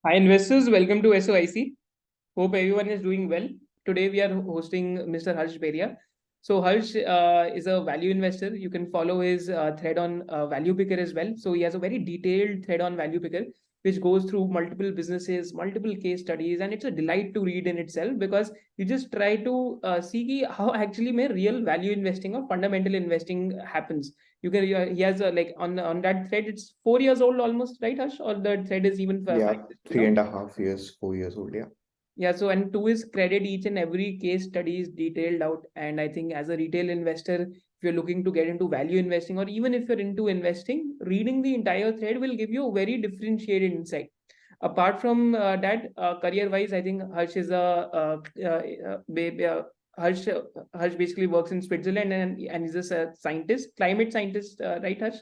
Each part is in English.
Hi investors, welcome to SOIC. Hope everyone is doing well. Today we are hosting Mr. Harsh Beria. So Harsh is a value investor. You can follow his thread on Value Picker as well. So he has a very detailed thread on Value Picker, which goes through multiple businesses, multiple case studies, and it's a delight to read in itself because you just try to see how actually my real value investing or fundamental investing happens. You can he has a, like on that thread, it's 4 years old almost, right, Harsh? Or the thread is even Yeah, 5 years old three now? and a half years, 4 years old. Yeah. Yeah, so and to his credit, each and every case study is detailed out. And I think as a retail investor, if you're looking to get into value investing, or even if you're into investing, reading the entire thread will give you a very differentiated insight. Apart from that, career-wise, I think Harsh is Harsh basically works in Switzerland and is a scientist, climate scientist, right, Harsh?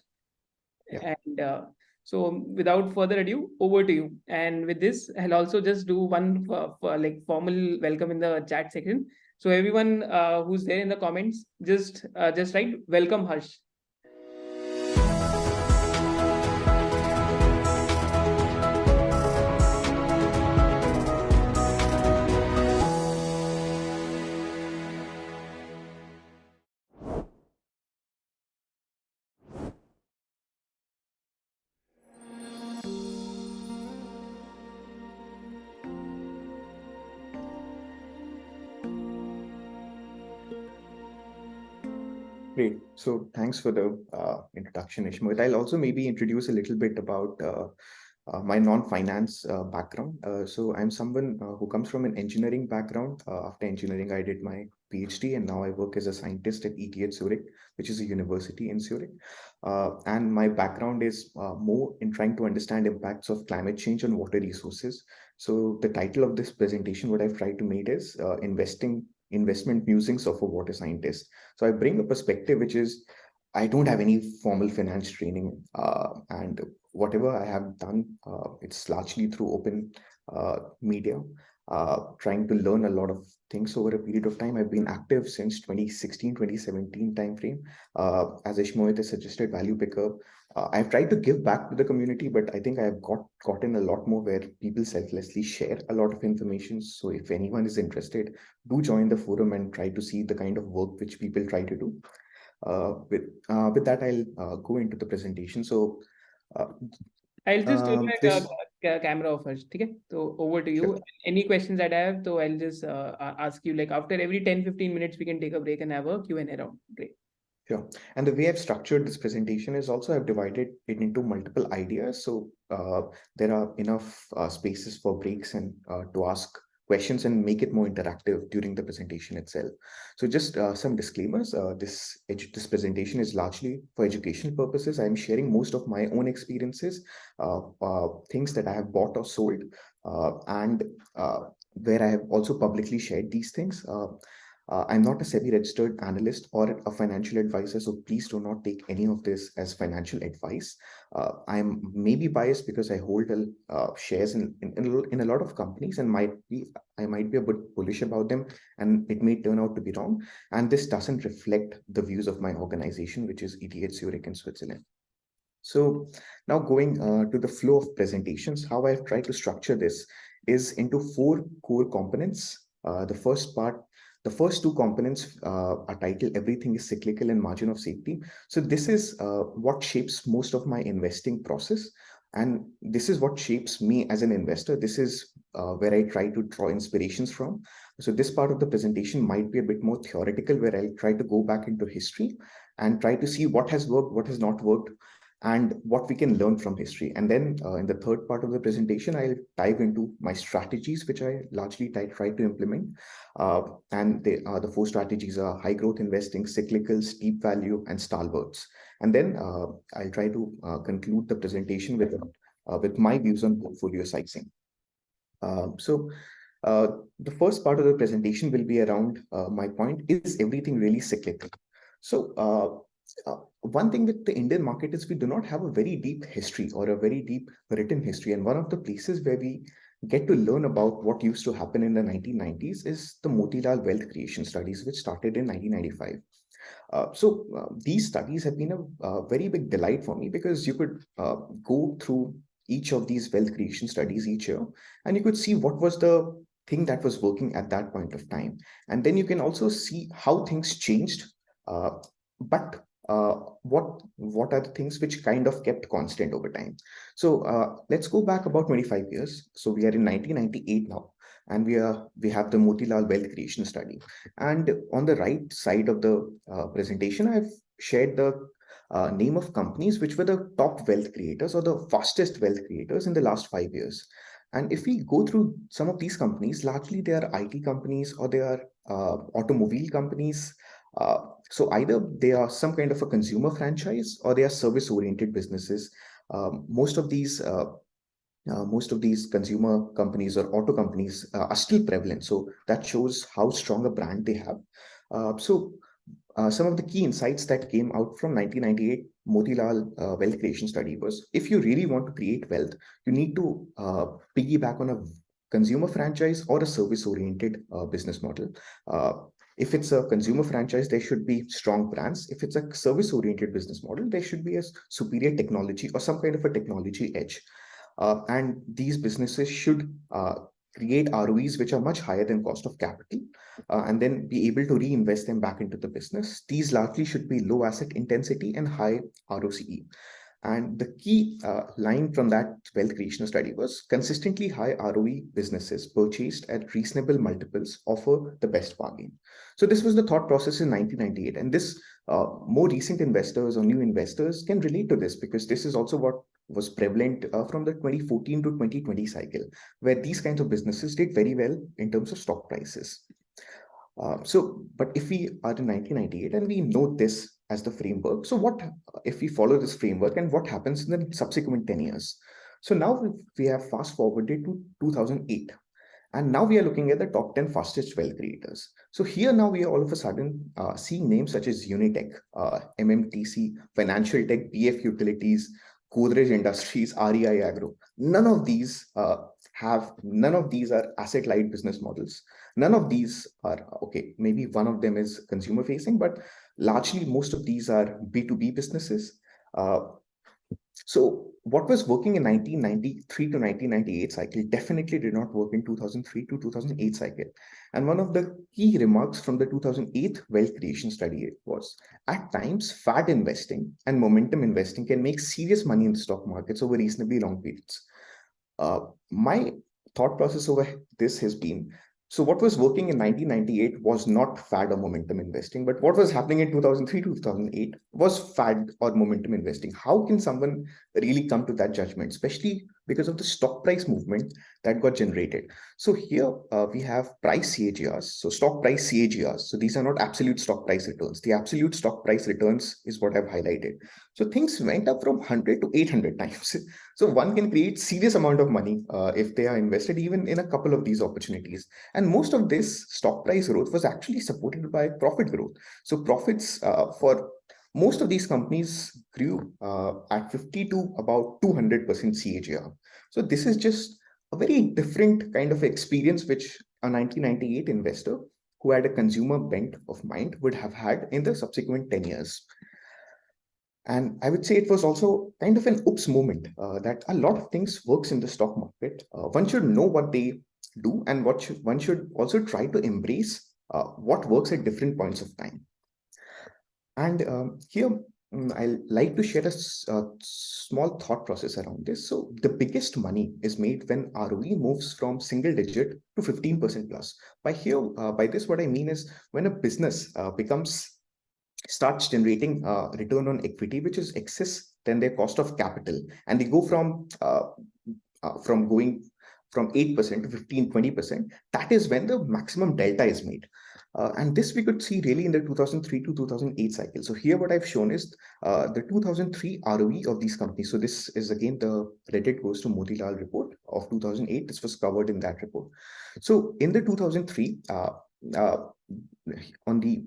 Yeah. And so, without further ado, over to you. And with this, I'll also just do one like formal welcome in the chat section. So everyone who's there in the comments, just write welcome Harsh. Great. So thanks for the introduction, Ishmael. I'll also maybe introduce a little bit about my non-finance background. So I'm someone who comes from an engineering background. After engineering, I did my PhD, and now I work as a scientist at ETH Zurich, which is a university in Zurich. And my background is more in trying to understand impacts of climate change on water resources. So the title of this presentation, what I've tried to make is investment musings of a water scientist. So I bring a perspective which is I don't have any formal finance training, and whatever I have done, it's largely through open media, trying to learn a lot of things over a period of time. I've been active since 2016, 2017 timeframe. As Ishmohit has suggested, Value Picker. I've tried to give back to the community, but I think I've gotten a lot more where people selflessly share a lot of information. So if anyone is interested, do join the forum and try to see the kind of work which people try to do. With that, I'll go into the presentation. So uh, I'll just turn my this camera off first. Okay, so over to sure. you. Any questions that I have, so I'll just ask you like after every 10-15 minutes, we can take a break and have a Q&A round. Great. Sure. And the way I've structured this presentation is also I've divided it into multiple ideas. So there are enough spaces for breaks and to ask questions and make it more interactive during the presentation itself. So just some disclaimers. This presentation is largely for educational purposes. I'm sharing most of my own experiences, things that I have bought or sold, and where I have also publicly shared these things. I'm not a SEBI registered analyst or a financial advisor, so please do not take any of this as financial advice. I'm maybe biased because I hold shares in a lot of companies and I might be a bit bullish about them, and it may turn out to be wrong. And this doesn't reflect the views of my organization, which is ETH Zurich in Switzerland. So now going to the flow of presentations, how I've tried to structure this is into four core components. The first two components are titled Everything is Cyclical and Margin of Safety. So this is what shapes most of my investing process. And this is what shapes me as an investor. This is where I try to draw inspirations from. So this part of the presentation might be a bit more theoretical, where I'll try to go back into history and try to see what has worked, what has not worked, and what we can learn from history. And then in the third part of the presentation, I'll dive into my strategies, which I largely try to implement. The four strategies are high growth investing, cyclicals, deep value, and stalwarts. And then I'll try to conclude the presentation with my views on portfolio sizing. So the first part of the presentation will be around my point, is everything really cyclical? So one thing with the Indian market is we do not have a very deep history or a very deep written history. And one of the places where we get to learn about what used to happen in the 1990s is the Motilal Wealth Creation Studies, which started in 1995. These studies have been a very big delight for me because you could go through each of these wealth creation studies each year, and you could see what was the thing that was working at that point of time. And then you can also see how things changed, uh, but what are the things which kind of kept constant over time. So let's go back about 25 years. So we are in 1998 now, and we have the Motilal Wealth Creation Study. And on the right side of the presentation, I've shared the name of companies which were the top wealth creators or the fastest wealth creators in the last 5 years. And if we go through some of these companies, largely they are IT companies or they are automobile companies. So either they are some kind of a consumer franchise or they are service-oriented businesses. Most of these consumer companies or auto companies are still prevalent. So that shows how strong a brand they have. Some of the key insights that came out from 1998 Motilal Wealth Creation Study was, if you really want to create wealth, you need to piggyback on a consumer franchise or a service-oriented business model. If it's a consumer franchise, there should be strong brands. If it's a service-oriented business model, there should be a superior technology or some kind of a technology edge. And these businesses should create ROEs which are much higher than cost of capital, and then be able to reinvest them back into the business. These largely should be low asset intensity and high ROCE. And the key line from that wealth creation study was, consistently high ROE businesses purchased at reasonable multiples offer the best bargain. So this was the thought process in 1998. And this more recent investors or new investors can relate to this, because this is also what was prevalent from the 2014 to 2020 cycle, where these kinds of businesses did very well in terms of stock prices. But if we are in 1998 and we know this as the framework, so what if we follow this framework and what happens in the subsequent 10 years? So now we have fast forwarded to 2008. And now we are looking at the top 10 fastest wealth creators. So here now we are all of a sudden seeing names such as Unitech, MMTC, Financial Tech, BF Utilities, Godrej Industries, REI Agro. None of these are asset light business models. None of these are, okay, maybe one of them is consumer facing, but largely most of these are B2B businesses. So what was working in 1993 to 1998 cycle definitely did not work in 2003 to 2008 cycle. And one of the key remarks from the 2008 wealth creation study was, at times, fad investing and momentum investing can make serious money in the stock markets over reasonably long periods. My thought process over this has been, so what was working in 1998 was not fad or momentum investing, but what was happening in 2003 to 2008 was fad or momentum investing. How can someone really come to that judgment, especially because of the stock price movement that got generated? So here we have price CAGRs, so stock price CAGRs. So these are not absolute stock price returns. The absolute stock price returns is what I've highlighted. So things went up from 100 to 800 times. So one can create serious amount of money if they are invested even in a couple of these opportunities. And most of this stock price growth was actually supported by profit growth. So profits for most of these companies grew at 50 to about 200% CAGR. So this is just a very different kind of experience which a 1998 investor who had a consumer bent of mind would have had in the subsequent 10 years. And I would say it was also kind of an oops moment that a lot of things works in the stock market. One should know what they do, and one should also try to embrace what works at different points of time. And here, I like to share a small thought process around this. So the biggest money is made when ROE moves from single digit to 15% plus. By this, what I mean is when a business starts generating return on equity, which is excess than their cost of capital, and they go from going from 8% to 15, 20%, that is when the maximum delta is made. And this we could see really in the 2003 to 2008 cycle. So here what I've shown is the 2003 ROE of these companies. So this is again the Reddit goes to Motilal report of 2008. This was covered in that report. So in the 2003, on the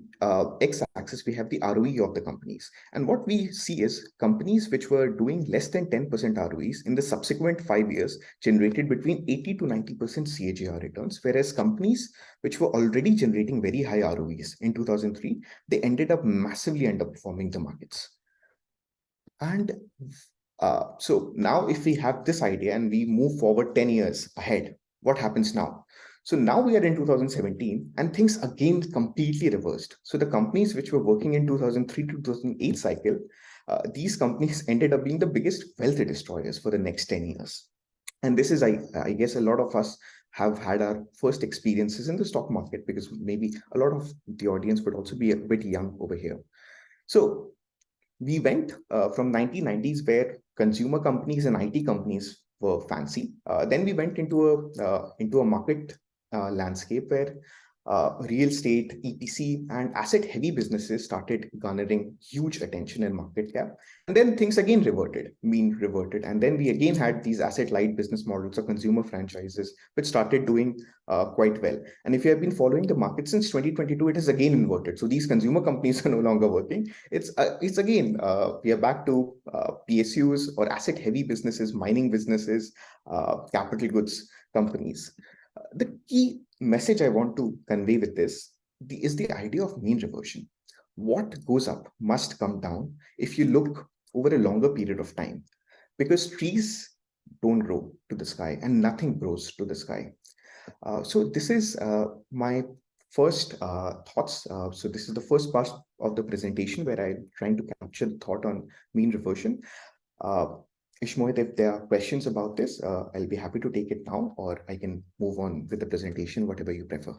x-axis, we have the ROE of the companies. And what we see is companies which were doing less than 10% ROEs in the subsequent 5 years generated between 80 to 90% CAGR returns, whereas companies which were already generating very high ROEs in 2003, they ended up massively underperforming the markets. And So now if we have this idea and we move forward 10 years ahead, what happens now? So now we are in 2017 and things again completely reversed. So the companies which were working in 2003 to 2008 cycle, these companies ended up being the biggest wealth destroyers for the next 10 years. And this is, I guess, a lot of us have had our first experiences in the stock market, because maybe a lot of the audience would also be a bit young over here. So we went from 1990s, where consumer companies and IT companies were fancy. Then we went into a market landscape where real estate, EPC, and asset-heavy businesses started garnering huge attention and market cap. And then things again reverted. And then we again had these asset-light business models or consumer franchises, which started doing quite well. And if you have been following the market since 2022, it has again inverted. So these consumer companies are no longer working. It's again, we are back to PSUs or asset-heavy businesses, mining businesses, capital goods companies. The key message I want to convey with this is the idea of mean reversion. What goes up must come down if you look over a longer period of time, because trees don't grow to the sky and nothing grows to the sky. So this is my first thoughts. So this is the first part of the presentation where I'm trying to capture the thought on mean reversion. Ishmohit, if there are questions about this, I'll be happy to take it now, or I can move on with the presentation, whatever you prefer.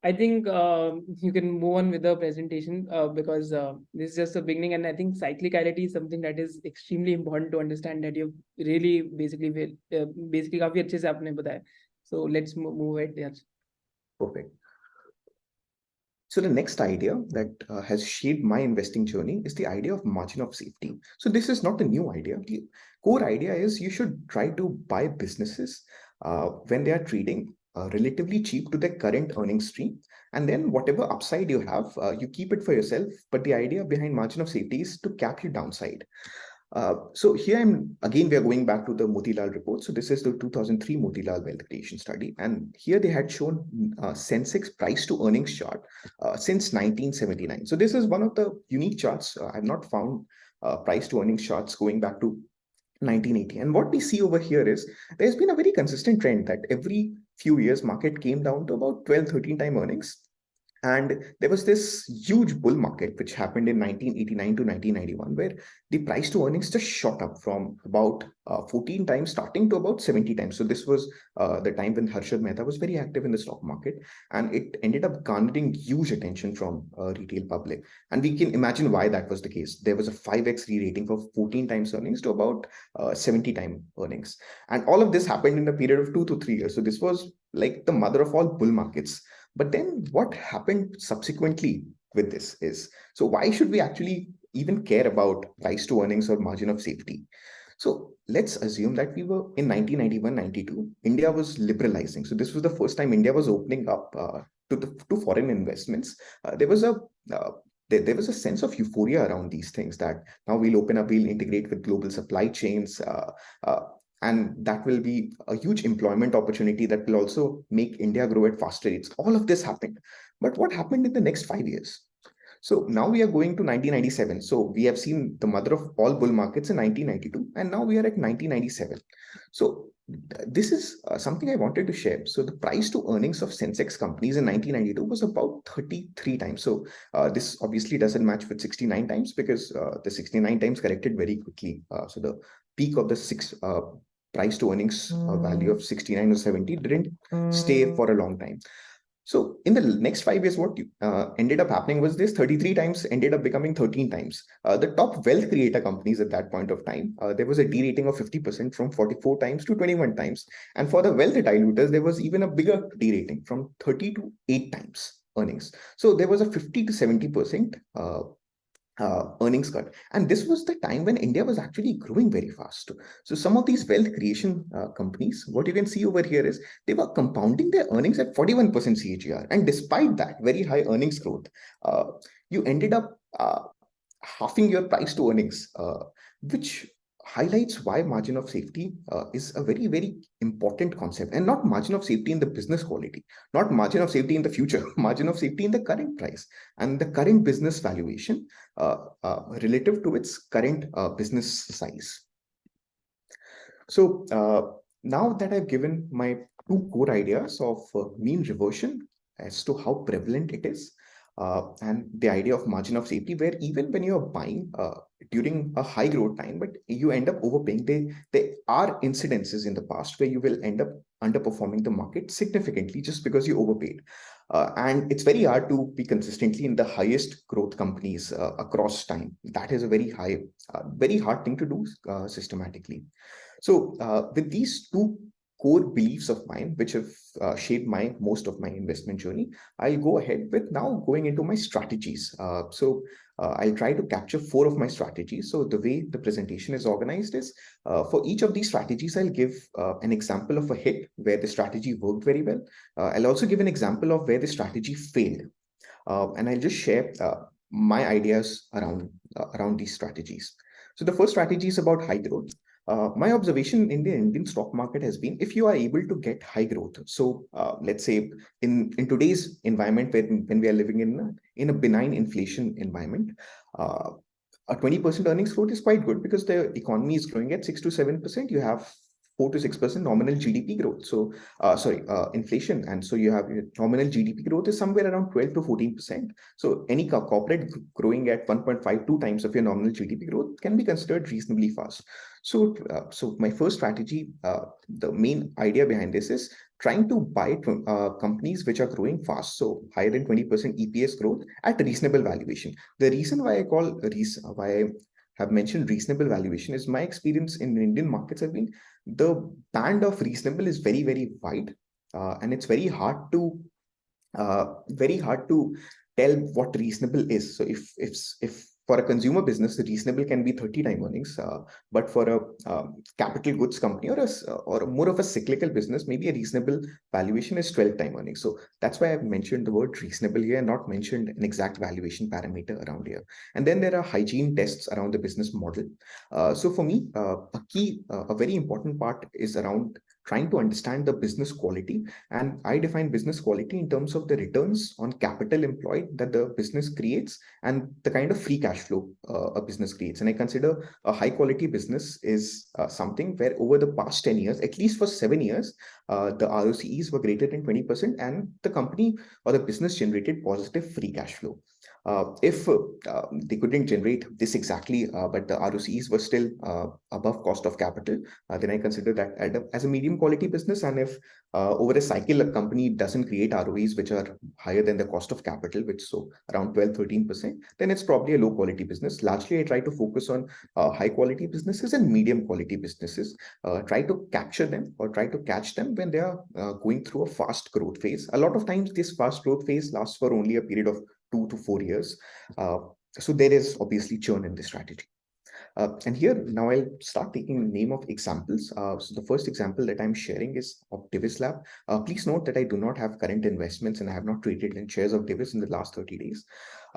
I think you can move on with the presentation because this is just the beginning, and I think cyclicality is something that is extremely important to understand, that you really basically काफी अच्छे से आपने बताया. So let's move ahead. Yes. Perfect. So the next idea that has shaped my investing journey is the idea of margin of safety. So this is not a new idea. The core idea is you should try to buy businesses when they are trading relatively cheap to their current earnings stream. And then whatever upside you have, you keep it for yourself. But the idea behind margin of safety is to cap your downside. So here we are going back to the Motilal report. So this is the 2003 Motilal wealth creation study. And here they had shown Sensex price to earnings chart since 1979. So this is one of the unique charts. I've not found price to earnings charts going back to 1980. And what we see over here is there's been a very consistent trend that every few years market came down to about 12, 13 time earnings. And there was this huge bull market which happened in 1989 to 1991, where the price to earnings just shot up from about 14 times starting to about 70 times. So this was the time when Harshad Mehta was very active in the stock market, and it ended up garnering huge attention from retail public. And we can imagine why that was the case. There was a 5x re-rating for 14 times earnings to about 70 time earnings. And all of this happened in a period of 2 to 3 years. So this was like the mother of all bull markets. But then what happened subsequently with this is, so why should we actually even care about price to earnings or margin of safety? So let's assume that we were in 1991-92, India was liberalizing. So this was the first time India was opening up to foreign investments. There was a sense of euphoria around these things, that now we'll open up, we'll integrate with global supply chains. And that will be a huge employment opportunity that will also make India grow at faster rates. All of this happened. But what happened in the next 5 years? So now we are going to 1997. So we have seen the mother of all bull markets in 1992, and now we are at 1997. So this is something I wanted to share. So the price to earnings of Sensex companies in 1992 was about 33 times. So this obviously doesn't match with 69 times, because the 69 times corrected very quickly. So the peak of the price to earnings value of 69 or 70 didn't stay for a long time. So in the next 5 years, what ended up happening was this 33 times ended up becoming 13 times. The top wealth creator companies at that point of time, there was a derating of 50% from 44 times to 21 times. And for the wealth diluters, there was even a bigger derating from 30 to 8 times earnings. So there was a 50 to 70% earnings cut. And this was the time when India was actually growing very fast. So some of these wealth creation companies, what you can see over here is they were compounding their earnings at 41% CAGR. And despite that very high earnings growth, you ended up halving your price to earnings, which highlights why margin of safety is a very, very important concept, and not margin of safety in the business quality, not margin of safety in the future, margin of safety in the current price and the current business valuation relative to its current business size. So now that I've given my two core ideas of mean reversion as to how prevalent it is, and the idea of margin of safety, where even when you're buying during a high growth time, but you end up overpaying, there are incidences in the past where you will end up underperforming the market significantly just because you overpaid. And it's very hard to be consistently in the highest growth companies across time. That is a very hard thing to do systematically. So with these two core beliefs of mine, which have shaped most of my investment journey, I'll go ahead with now going into my strategies. I'll try to capture four of my strategies. So the way the presentation is organized is for each of these strategies, I'll give an example of a hit where the strategy worked very well. I'll also give an example of where the strategy failed. And I'll just share my ideas around these strategies. So the first strategy is about high growth. My observation in the Indian stock market has been, if you are able to get high growth, so let's say in today's environment when we are living in a benign inflation environment, a 20% earnings growth is quite good because the economy is growing at 6 to 7%. You have 4 to 6% nominal GDP growth. So, inflation. And so you have your nominal GDP growth is somewhere around 12 to 14%. So any corporate growing at 1.52 times of your nominal GDP growth can be considered reasonably fast. So, my first strategy, the main idea behind this is trying to buy companies which are growing fast, so higher than 20% EPS growth at reasonable valuation. The reason why I have mentioned reasonable valuation is my experience in Indian markets have been the band of reasonable is very, very wide, and it's very hard to tell what reasonable is. So if for a consumer business, the reasonable can be 30 time earnings, but for a capital goods company or more of a cyclical business, maybe a reasonable valuation is 12 time earnings. So that's why I've mentioned the word reasonable here and not mentioned an exact valuation parameter around here. And then there are hygiene tests around the business model. So for me, a very important part is around trying to understand the business quality. And I define business quality in terms of the returns on capital employed that the business creates and the kind of free cash flow a business creates. And I consider a high quality business is something where over the past 10 years, at least for 7 years, the ROCEs were greater than 20% and the company or the business generated positive free cash flow. If they couldn't generate this exactly, but the ROCEs were still above cost of capital, then I consider that as a medium quality business. And if over a cycle, a company doesn't create ROEs which are higher than the cost of capital, which so around 12-13%, then it's probably a low quality business. Largely, I try to focus on high quality businesses and medium quality businesses. Try to capture them or try to catch them when they are going through a fast growth phase. A lot of times, this fast growth phase lasts for only a period of 2 to 4 years. So there is obviously churn in the strategy. And here now I'll start taking name of examples. So the first example that I'm sharing is of Divis Lab. Please note that I do not have current investments and I have not traded in shares of Divis in the last 30 days.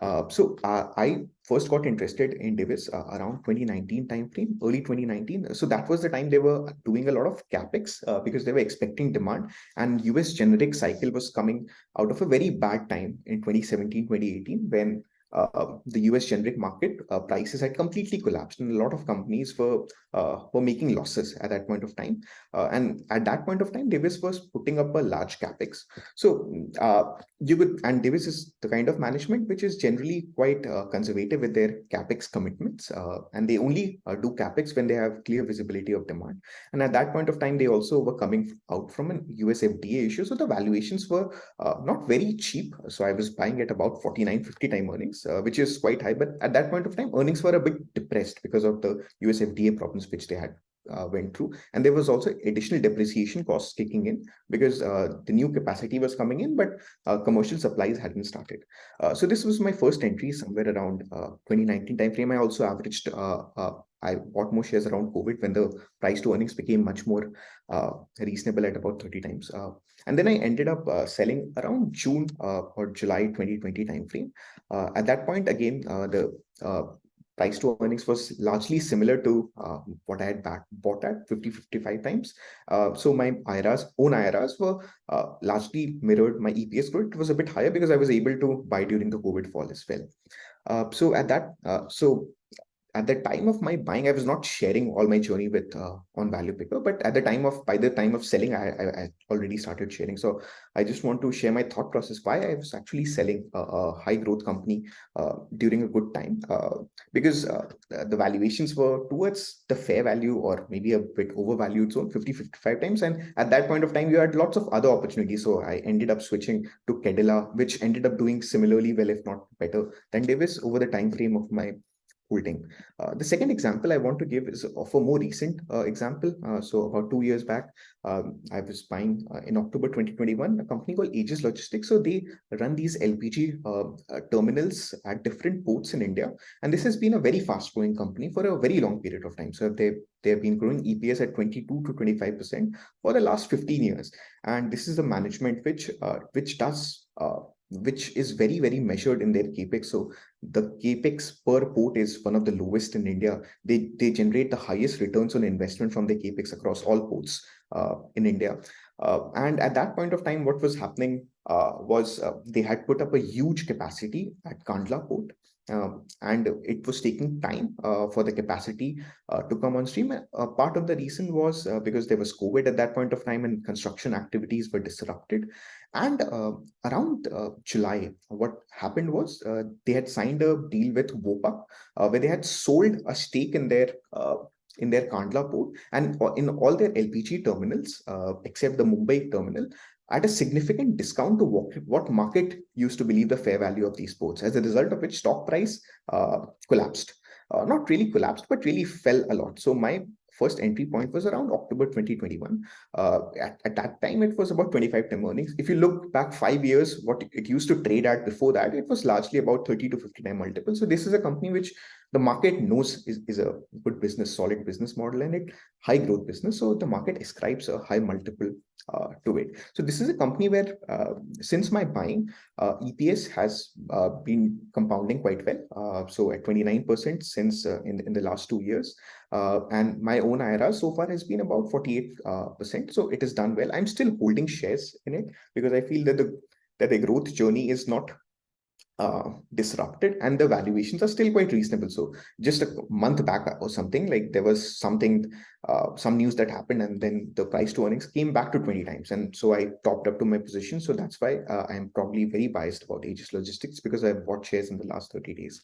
I first got interested in Divis around 2019 timeframe, early 2019. So that was the time they were doing a lot of capex because they were expecting demand, and US generic cycle was coming out of a very bad time in 2017, 2018 when the US generic market prices had completely collapsed, and a lot of companies were making losses at that point of time. And at that point of time, Divis was putting up a large capex. So Divis is the kind of management which is generally quite conservative with their capex commitments, and they only do capex when they have clear visibility of demand. And at that point of time, they also were coming out from an US FDA issue, so the valuations were not very cheap. So I was buying at about 49-50 time earnings, which is quite high. But at that point of time, earnings were a bit depressed because of the US FDA problems which they had went through. And there was also additional depreciation costs kicking in because the new capacity was coming in, but commercial supplies hadn't started. So this was my first entry somewhere around 2019 timeframe. I also averaged I bought more shares around COVID when the price to earnings became much more reasonable at about 30 times. And then I ended up selling around June or July 2020 timeframe. At that point, again, the price to earnings was largely similar to what I had bought at 50-55 times. So my own IRRs were largely mirrored my EPS growth. It was a bit higher because I was able to buy during the COVID fall as well. So at the time of my buying, I was not sharing all my journey with on Value Picker, but by the time of selling, I already started sharing. So I just want to share my thought process why I was actually selling a high growth company during a good time, because the valuations were towards the fair value or maybe a bit overvalued, so 50-55 times. And at that point of time, you had lots of other opportunities. So I ended up switching to Kedela, which ended up doing similarly well, if not better than Davis over the time frame of my holding. The second example I want to give is of a more recent example. So about 2 years back, I was buying in October 2021 a company called Aegis Logistics. So they run these LPG terminals at different ports in India, and this has been a very fast growing company for a very long period of time. So they have been growing EPS at 22 to 25% for the last 15 years, and this is a management which is very, very measured in their capex. So the capex per port is one of the lowest in India. They generate the highest returns on investment from the capex across all ports in India. And at that point of time, what was happening was they had put up a huge capacity at Kandla port. And it was taking time for the capacity to come on stream. Part of the reason was because there was COVID at that point of time and construction activities were disrupted. And around July, what happened was they had signed a deal with Vopak, where they had sold a stake in their Kandla port and in all their LPG terminals, except the Mumbai terminal, at a significant discount to what market used to believe the fair value of these ports, as a result of which stock price collapsed. Not really collapsed, but really fell a lot. So my first entry point was around October 2021. At that time, it was about 25 time earnings. If you look back 5 years, what it used to trade at before that, it was largely about 30 to 50 time multiple. So this is a company which the market knows is a good business, solid business model, and it high growth business. So the market ascribes a high multiple to it. So this is a company where since my buying, EPS has been compounding quite well. So at 29% since in the last 2 years. And my own IRR so far has been about 48%. So it has done well. I'm still holding shares in it because I feel that the growth journey is not disrupted and the valuations are still quite reasonable. So just a month back or something, like there was some news that happened and then the price to earnings came back to 20 times. And so I topped up to my position. So that's why I'm probably very biased about Aegis Logistics because I've bought shares in the last 30 days.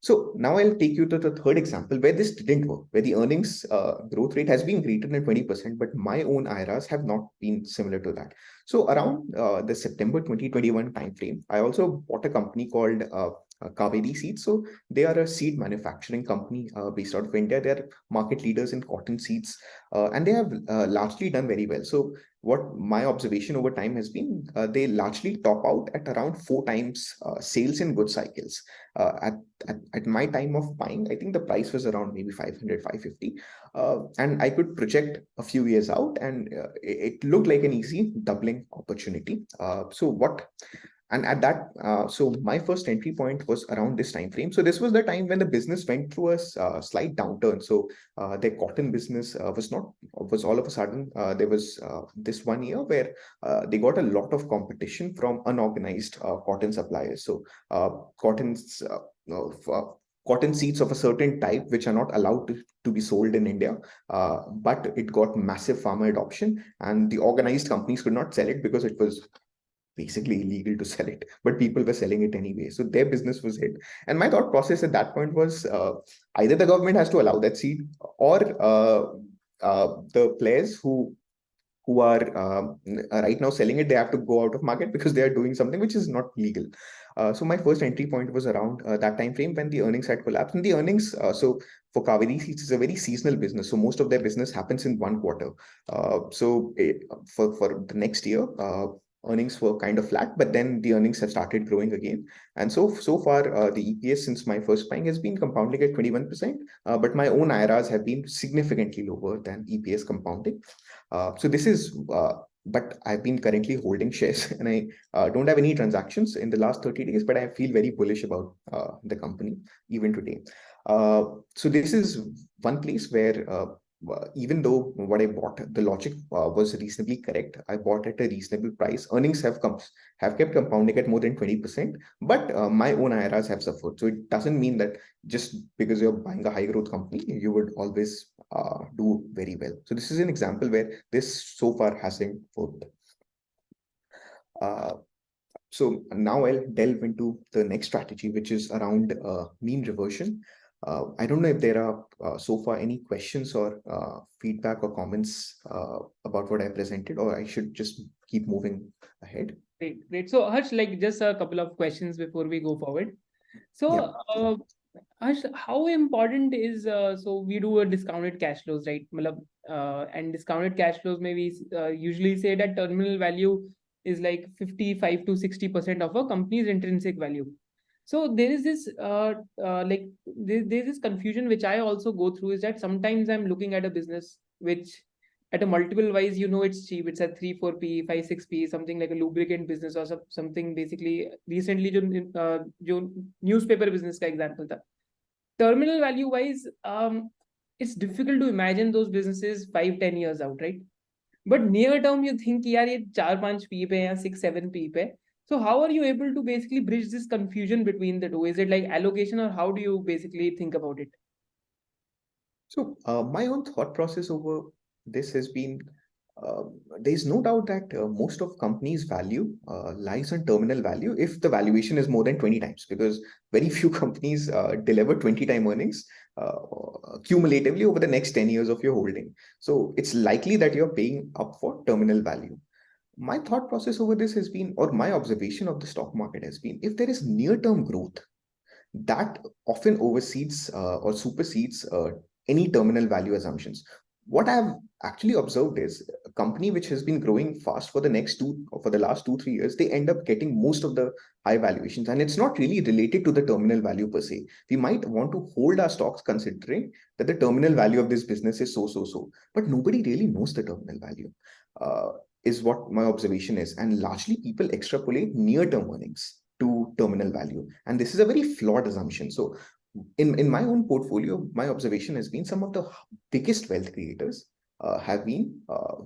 So now I'll take you to the third example where this didn't work, where the earnings growth rate has been greater than 20%, but my own IRRs have not been similar to that. So around the September 2021 timeframe, I also bought a company called Kaveri Seeds. So they are a seed manufacturing company based out of India. They are market leaders in cotton seeds, and they have largely done very well. So what my observation over time has been, they largely top out at around 4 times sales in good cycles. At my time of buying, I think the price was around maybe 500, 550. And I could project a few years out and it looked like an easy doubling opportunity. And at that, so my first entry point was around this time frame. So this was the time when the business went through a slight downturn. So their cotton business was all of a sudden, there was this 1 year where they got a lot of competition from unorganized cotton suppliers. So cotton seeds of a certain type, which are not allowed to be sold in India, but it got massive farmer adoption and the organized companies could not sell it because it was basically illegal to sell it, but people were selling it anyway. So their business was hit. And my thought process at that point was either the government has to allow that seed or the players who are right now selling it, they have to go out of market because they are doing something which is not legal. So my first entry point was around that time frame when the earnings had collapsed. And the earnings, so for Kaveri Seeds, it's a very seasonal business. So most of their business happens in one quarter. For the next year, earnings were kind of flat, but then the earnings have started growing again. And so far, the EPS since my first buying has been compounding at 21%, but my own IRRs have been significantly lower than EPS compounding. But I've been currently holding shares and I don't have any transactions in the last 30 days, but I feel very bullish about the company even today. So this is one place where even though what I bought, the logic was reasonably correct. I bought at a reasonable price. Earnings have kept compounding at more than 20%, but my own IRRs have suffered. So it doesn't mean that just because you're buying a high growth company, you would always do very well. So this is an example where this so far hasn't worked. So now I'll delve into the next strategy, which is around mean reversion. I don't know if there are so far any questions or feedback or comments about what I presented, or I should just keep moving ahead. Great, great. So Harsh, like just a couple of questions before we go forward. So, Harsh, how important is so we do a discounted cash flows, right? And discounted cash flows maybe usually say that terminal value is like 55 to 60% of a company's intrinsic value. So there is this there's this confusion which I also go through, is that sometimes I'm looking at a business which at a multiple wise, it's cheap. It's at 3, 4p, 5, 6p, something like a lubricant business or something. Basically, recently, जो newspaper business का example था. Terminal value wise, it's difficult to imagine those businesses 5, 10 years out, right? But near term, you think यार ये 4-5 p पे या 6, 7 p पे. So how are you able to basically bridge this confusion between the two? Is it like allocation, or how do you basically think about it? So my own thought process over this has been, there's no doubt that most of companies' value lies on terminal value if the valuation is more than 20 times, because very few companies deliver 20 time earnings cumulatively over the next 10 years of your holding. So it's likely that you're paying up for terminal value. My thought process over this has been, or my observation of the stock market has been, if there is near-term growth, that often oversees or supersedes any terminal value assumptions. What I've actually observed is a company which has been growing fast for the last 2-3 years, they end up getting most of the high valuations, and it's not really related to the terminal value per se. We might want to hold our stocks considering that the terminal value of this business is so, but nobody really knows the terminal value. Is what my observation is, and largely people extrapolate near-term earnings to terminal value, and this is a very flawed assumption. So in my own portfolio, my observation has been some of the biggest wealth creators have been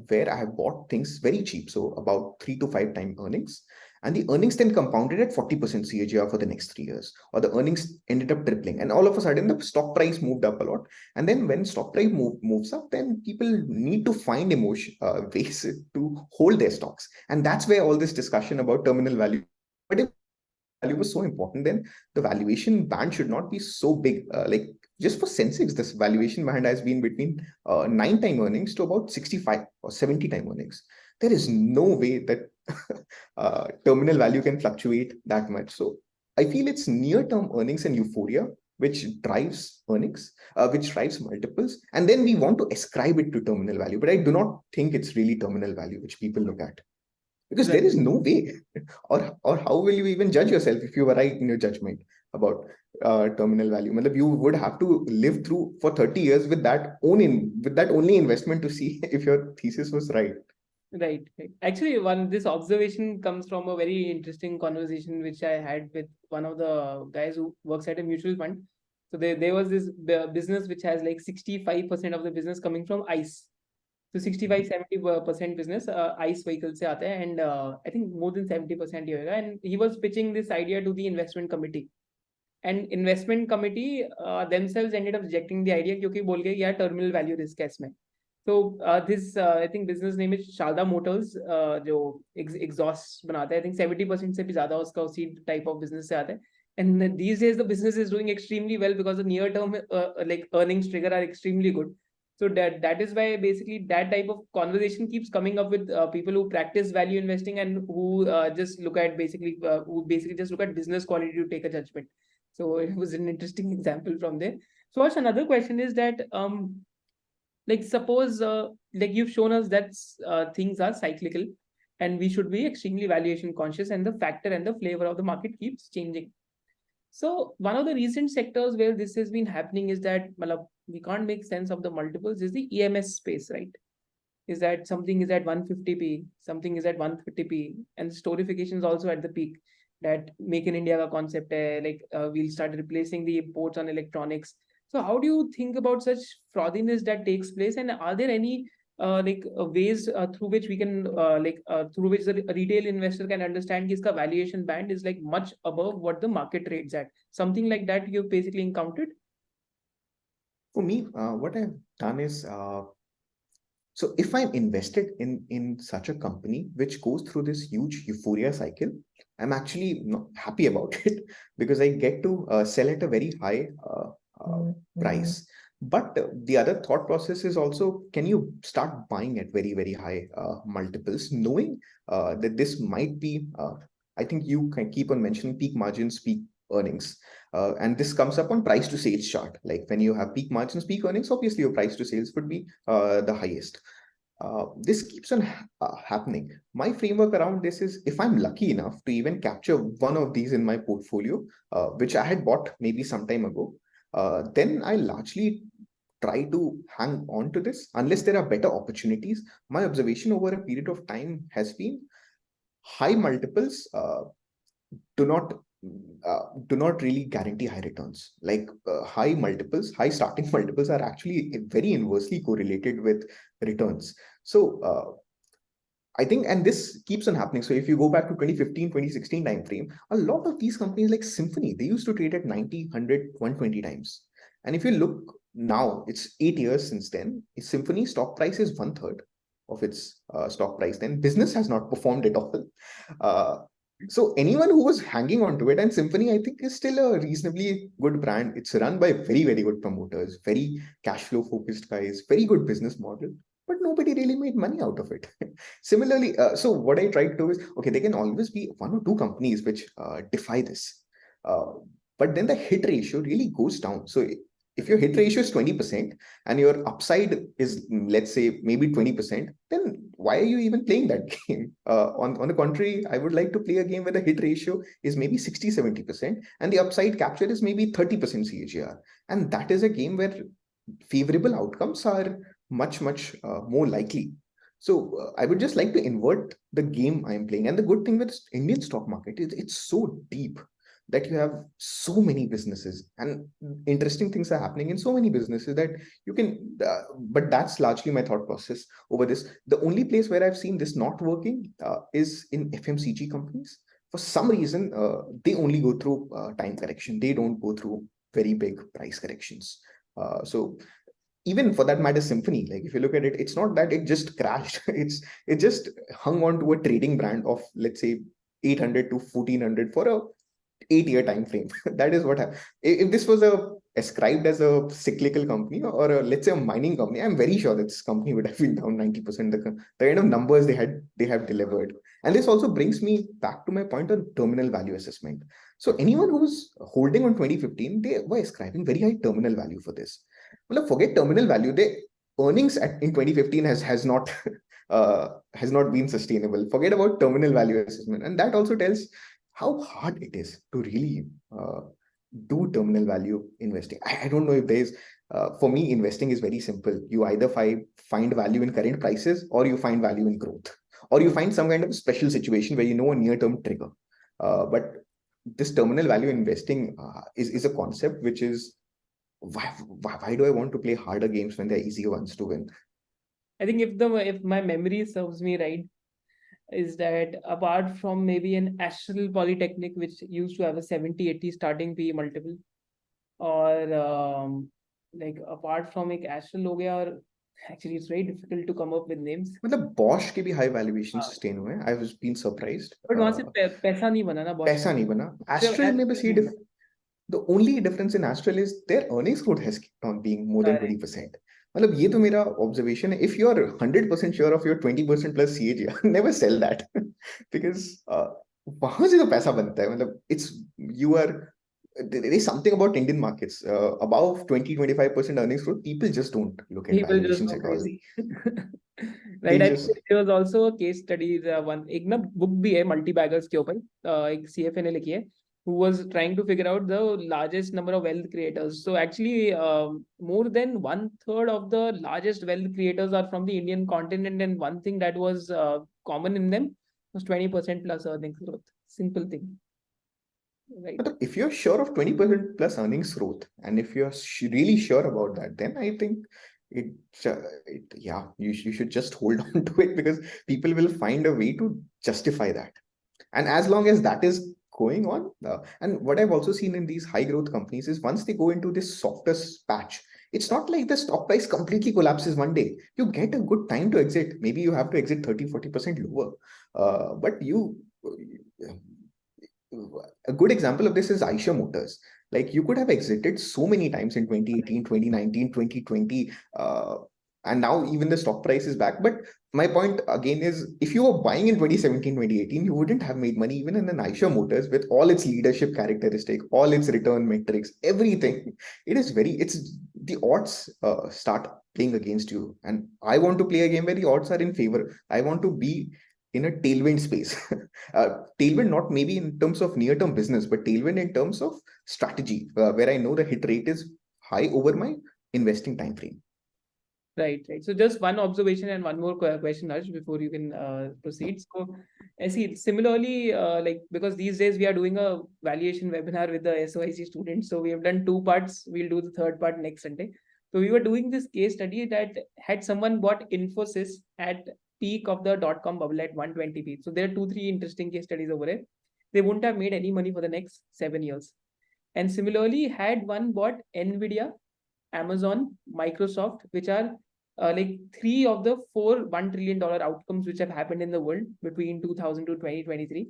where I have bought things very cheap, so about 3 to 5 time earnings, and the earnings then compounded at 40% CAGR for the next 3 years, or the earnings ended up tripling, and all of a sudden the stock price moved up a lot. And then when stock price moves up, then people need to find ways to hold their stocks, and that's where all this discussion about terminal value. But if value was so important, then the valuation band should not be so big. Like just for Sensex, this valuation band has been between 9 time earnings to about 65 or 70 time earnings. There is no way that terminal value can fluctuate that much. So I feel it's near-term earnings and euphoria which drives earnings, which drives multiples, and then we want to ascribe it to terminal value. But I do not think it's really terminal value which people look at, because there is no way, or how will you even judge yourself if you were right in your judgment about terminal value? You would have to live through for 30 years with that only investment to see if your thesis was right. Right. Actually, this observation comes from a very interesting conversation which I had with one of the guys who works at a mutual fund. So there was this business which has like 65% of the business coming from ICE. So 65-70% business ICE vehicles se aate hain, and I think more than 70% ही होगा. And he was pitching this idea to the investment committee. And investment committee themselves ended up rejecting the idea क्योंकि बोल गए यार terminal value risk है इसमें. So this I think business name is Sharda Motors, जो exhaust बनाता है. I think 70% से भी ज़्यादा उसका उसी type of business से आता है. And these days the business is doing extremely well because the near term like earnings trigger are extremely good. So that is why basically that type of conversation keeps coming up with people who practice value investing and who just look at just look at business quality to take a judgment. So it was an interesting example from there. So another question is that like suppose like you've shown us that things are cyclical and we should be extremely valuation conscious, and the factor and the flavor of the market keeps changing. So one of the recent sectors where this has been happening is that we can't make sense of the multiples is the EMS space, right? Is that something is at 150p, something is at 130p, and the storification is also at the peak. That Make in India ka concept hai, like we'll start replacing the imports on electronics. So how do you think about such frothiness that takes place, and are there any ways through which we can through which the retail investor can understand that iska valuation band is like much above what the market trades at? Something like that you've basically encountered? For me, what I've done is, so if I'm invested in such a company which goes through this huge euphoria cycle, I'm actually not happy about it because I get to sell at a very high price. But the other thought process is also, can you start buying at very, very high multiples, knowing that this might be, I think you can keep on mentioning peak margins, peak earnings. And this comes up on price to sales chart. Like when you have peak margins, peak earnings, obviously your price to sales would be the highest. This keeps on happening. My framework around this is, if I'm lucky enough to even capture one of these in my portfolio, which I had bought maybe some time ago, then I largely try to hang on to this unless there are better opportunities. My observation over a period of time has been high multiples do not really guarantee high returns. Like high multiples, high starting multiples are actually very inversely correlated with returns. So I think, and this keeps on happening. So if you go back to 2015, 2016 timeframe, a lot of these companies like Symphony, they used to trade at 90, 100, 120 times. And if you look now, it's 8 years since then, Symphony stock price is one third of its stock price. Then business has not performed at all. Uh, so anyone who was hanging on to it, and Symphony, I think, is still a reasonably good brand. It's run by very, very good promoters, very cash flow focused guys, very good business model, but nobody really made money out of it. Similarly, so what I try to do is, okay, there can always be one or two companies which defy this. But then the hit ratio really goes down. So if your hit ratio is 20% and your upside is, let's say, maybe 20%, then why are you even playing that game? On the contrary, I would like to play a game where the hit ratio is maybe 60, 70%, and the upside capture is maybe 30% CAGR. And that is a game where favorable outcomes are much, much more likely. So I would just like to invert the game I'm playing. And the good thing with Indian stock market is it's so deep that you have so many businesses and interesting things are happening in so many businesses that you can, but that's largely my thought process over this. The only place where I've seen this not working is in FMCG companies. For some reason, they only go through time correction. They don't go through very big price corrections. So even for that matter, Symphony, like if you look at it, it's not that it just crashed. It just hung on to a trading brand of, let's say, 800 to 1400 for a 8-year time frame. That is what happened. If this was ascribed as a cyclical company or let's say a mining company, I'm very sure that this company would have been down 90%. The kind of numbers they have delivered. And this also brings me back to my point on terminal value assessment. So anyone who was holding on 2015, they were ascribing very high terminal value for this. Well, forget terminal value. The earnings in 2015 has not been sustainable. Forget about terminal value assessment, and that also tells how hard it is to really do terminal value investing. I don't know if there's, for me, investing is very simple. You either find value in current prices, or you find value in growth, or you find some kind of special situation where you know a near-term trigger. But this terminal value investing is a concept which is, why do I want to play harder games when they're easier ones to win? I think if my memory serves me right, is that apart from maybe an Astral Polytechnic, which used to have a 70-80 starting PE multiple, or like apart from एक Astral हो गया, or actually it's very difficult to come up with names. मतलब Bosch के भी high valuation sustain हुए हैं. I was been surprised. But वहां से पैसा नहीं बना ना Bosch. पैसा नहीं बना. Astral में बस ये the only difference in Astral is their earnings growth has kept on being more than 20%. मतलब ये तो मेरा observation है. If you're 100% sure of your 20% plus CAGR, never sell that because वहां से तो पैसा बनता है. मतलब there is something about Indian markets above 20-25% earnings growth. People just don't look at people valuations just at all. Right, I think there was also a case study. One एक ना book भी है multi baggers के ऊपर, एक CFA ने लिखी है, who was trying to figure out the largest number of wealth creators. So actually, more than 1/3 of the largest wealth creators are from the Indian continent, and one thing that was common in them was 20% plus earnings growth. Simple thing. Right. But if you're sure of 20% plus earnings growth, and if you're really sure about that, then I think you should just hold on to it, because people will find a way to justify that. And as long as that is going on, and what I've also seen in these high growth companies is once they go into this softest patch, it's not like the stock price completely collapses one day. You get a good time to exit. Maybe you have to exit 30-40% lower. But a good example of this is Aisha Motors. Like, you could have exited so many times in 2018, 2019, 2020, and now even the stock price is back. But my point again is, if you were buying in 2017, 2018, you wouldn't have made money even in an Aisha Motors with all its leadership characteristic, all its return metrics, everything. It's the odds start playing against you. And I want to play a game where the odds are in favor. I want to be in a tailwind space. Tailwind not maybe in terms of near-term business, but tailwind in terms of strategy, where I know the hit rate is high over my investing time frame. Right, right. So just one observation and one more question, Harsh, before you can proceed. So I see similarly, like, because these days we are doing a valuation webinar with the SOIC students. So we have done two parts. We'll do the third part next Sunday. So we were doing this case study that had someone bought Infosys at peak of the dot-com bubble at 120p. So there are 2, 3 interesting case studies over there. They wouldn't have made any money for the next 7 years. And similarly, had one bought Nvidia, Amazon, Microsoft, which are like 3 of the 4 $1 trillion outcomes which have happened in the world between 2000 to 2023.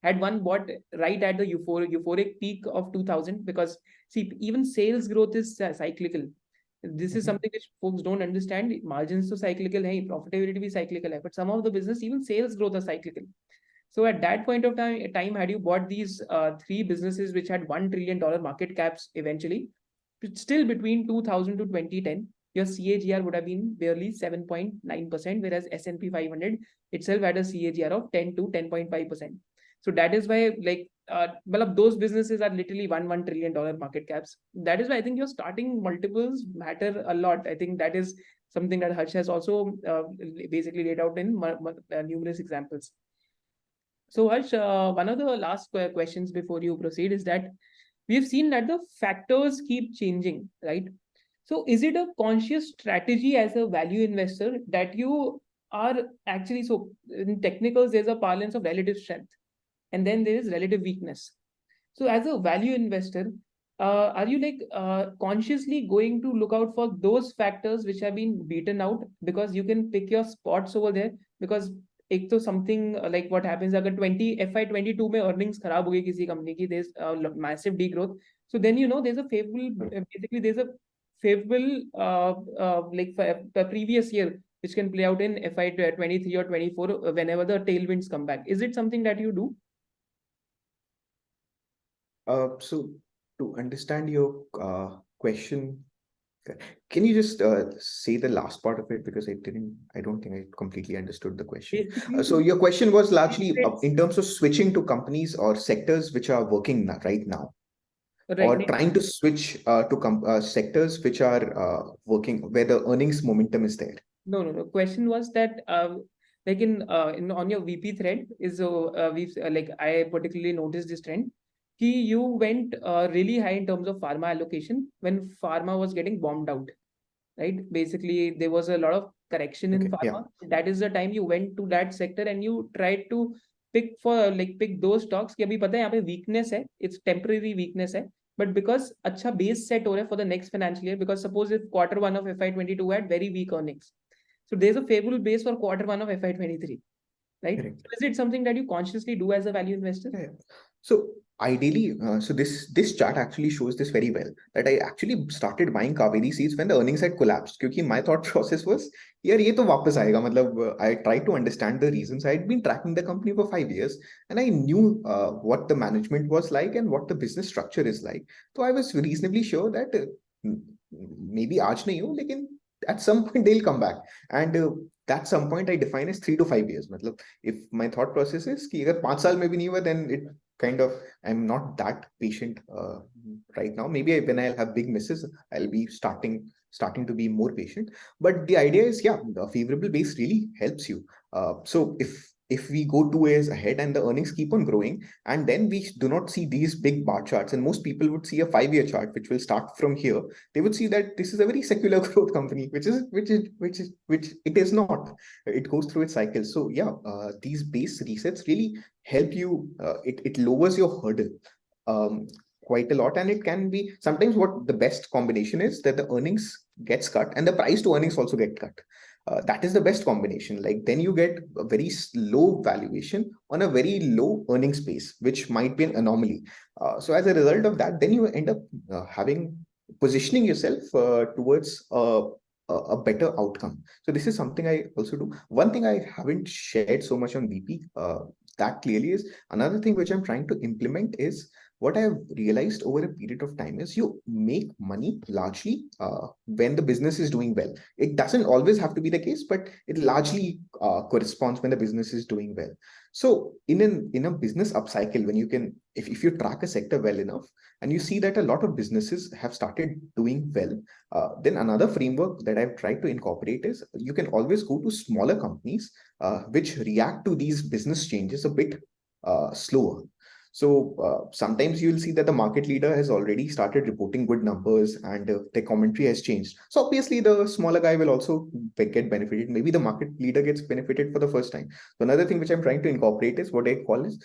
Had one bought right at the euphoric peak of 2000, because see, even sales growth is cyclical. This is something which folks don't understand. Margins to cyclical hai, profitability be cyclical hai, but some of the business, even sales growth are cyclical. So at that point of time, had you bought these 3 businesses which had $1 trillion market caps eventually, still between 2000 to 2010, your CAGR would have been barely 7.9%, whereas S&P 500 itself had a CAGR of 10 to 10.5%. So that is why, like, well, those businesses are literally $1 trillion market caps. That is why I think your starting multiples matter a lot. I think that is something that Harsh has also basically laid out in numerous examples. So Harsh, one of the last questions before you proceed is that we've seen that the factors keep changing, right? So is it a conscious strategy as a value investor that you are actually, so in technicals, there's a parlance of relative strength, and then there is relative weakness. So as a value investor, are you like consciously going to look out for those factors which have been beaten out, because you can pick your spots over there? Because एक तो something like what happens अगर 20 FY 22 में earnings खराब हो गई किसी company की, there's massive degrowth, so then there's a favorable basically there's a favorable like previous year which can play out in FY 23 or 24 whenever the tailwinds come back. Is it something that you do? So to understand your question, can you just say the last part of it, because I don't think I completely understood the question. Basically, So your question was largely it's in terms of switching to companies or sectors which are working right now, or right. trying to switch to sectors which are working where the earnings momentum is there. No. Question was that like in on your VP thread is we've like I particularly noticed this trend. You went really high in terms of pharma allocation when pharma was getting bombed out, right? Basically, there was a lot of correction in Okay, yeah. pharma. That is the time you went to that sector and you tried to pick those stocks कि अभी पता है यहाँ पे weakness है, it's temporary weakness है, but because अच्छा base set हो रहा है for the next financial year, because suppose if Q1 of FY 22 had very weak earnings, so there's a favorable base for Q1 of FY 23, right? Correct. So is it something that you consciously do as a value investor? Yeah. So ideally, so this chart actually shows this very well, that I actually started buying Kaveri seeds when the earnings had collapsed. Because my thought process was, यार ये तो वापस आएगा. मतलब I tried to understand the reasons. I had been tracking the company for 5 years, and I knew what the management was like and what the business structure is like. So I was reasonably sure that maybe आज नहीं हो, लेकिन at some point they'll come back. And that some point I define as 3 to 5 years. मतलब if my thought process is कि अगर 5 साल में भी नहीं हुआ, then it kind of, I'm not that patient right now. Maybe when I'll have big misses, I'll be starting to be more patient. But the idea is, yeah, the favorable base really helps you. So if if we go 2 years ahead and the earnings keep on growing, and then we do not see these big bar charts, and most people would see a 5-year chart, which will start from here, they would see that this is a very secular growth company, which it is not. It goes through its cycles. So yeah, these base resets really help you. It lowers your hurdle um, quite a lot, and it can be sometimes what the best combination is that the earnings gets cut and the price to earnings also get cut. That is the best combination. Like then you get a very low valuation on a very low earnings base, which might be an anomaly. So as a result of that, then you end up having positioning yourself towards a better outcome. So this is something I also do. One thing I haven't shared so much on VP that clearly is another thing which I'm trying to implement is what I've realized over a period of time is you make money largely when the business is doing well. It doesn't always have to be the case, but it largely corresponds when the business is doing well. So in a business upcycle, when you can, if you track a sector well enough and you see that a lot of businesses have started doing well, then another framework that I've tried to incorporate is you can always go to smaller companies which react to these business changes a bit slower. So sometimes you'll see that the market leader has already started reporting good numbers and their commentary has changed. So obviously the smaller guy will also get benefited. Maybe the market leader gets benefited for the first time. So another thing which I'm trying to incorporate is what I call is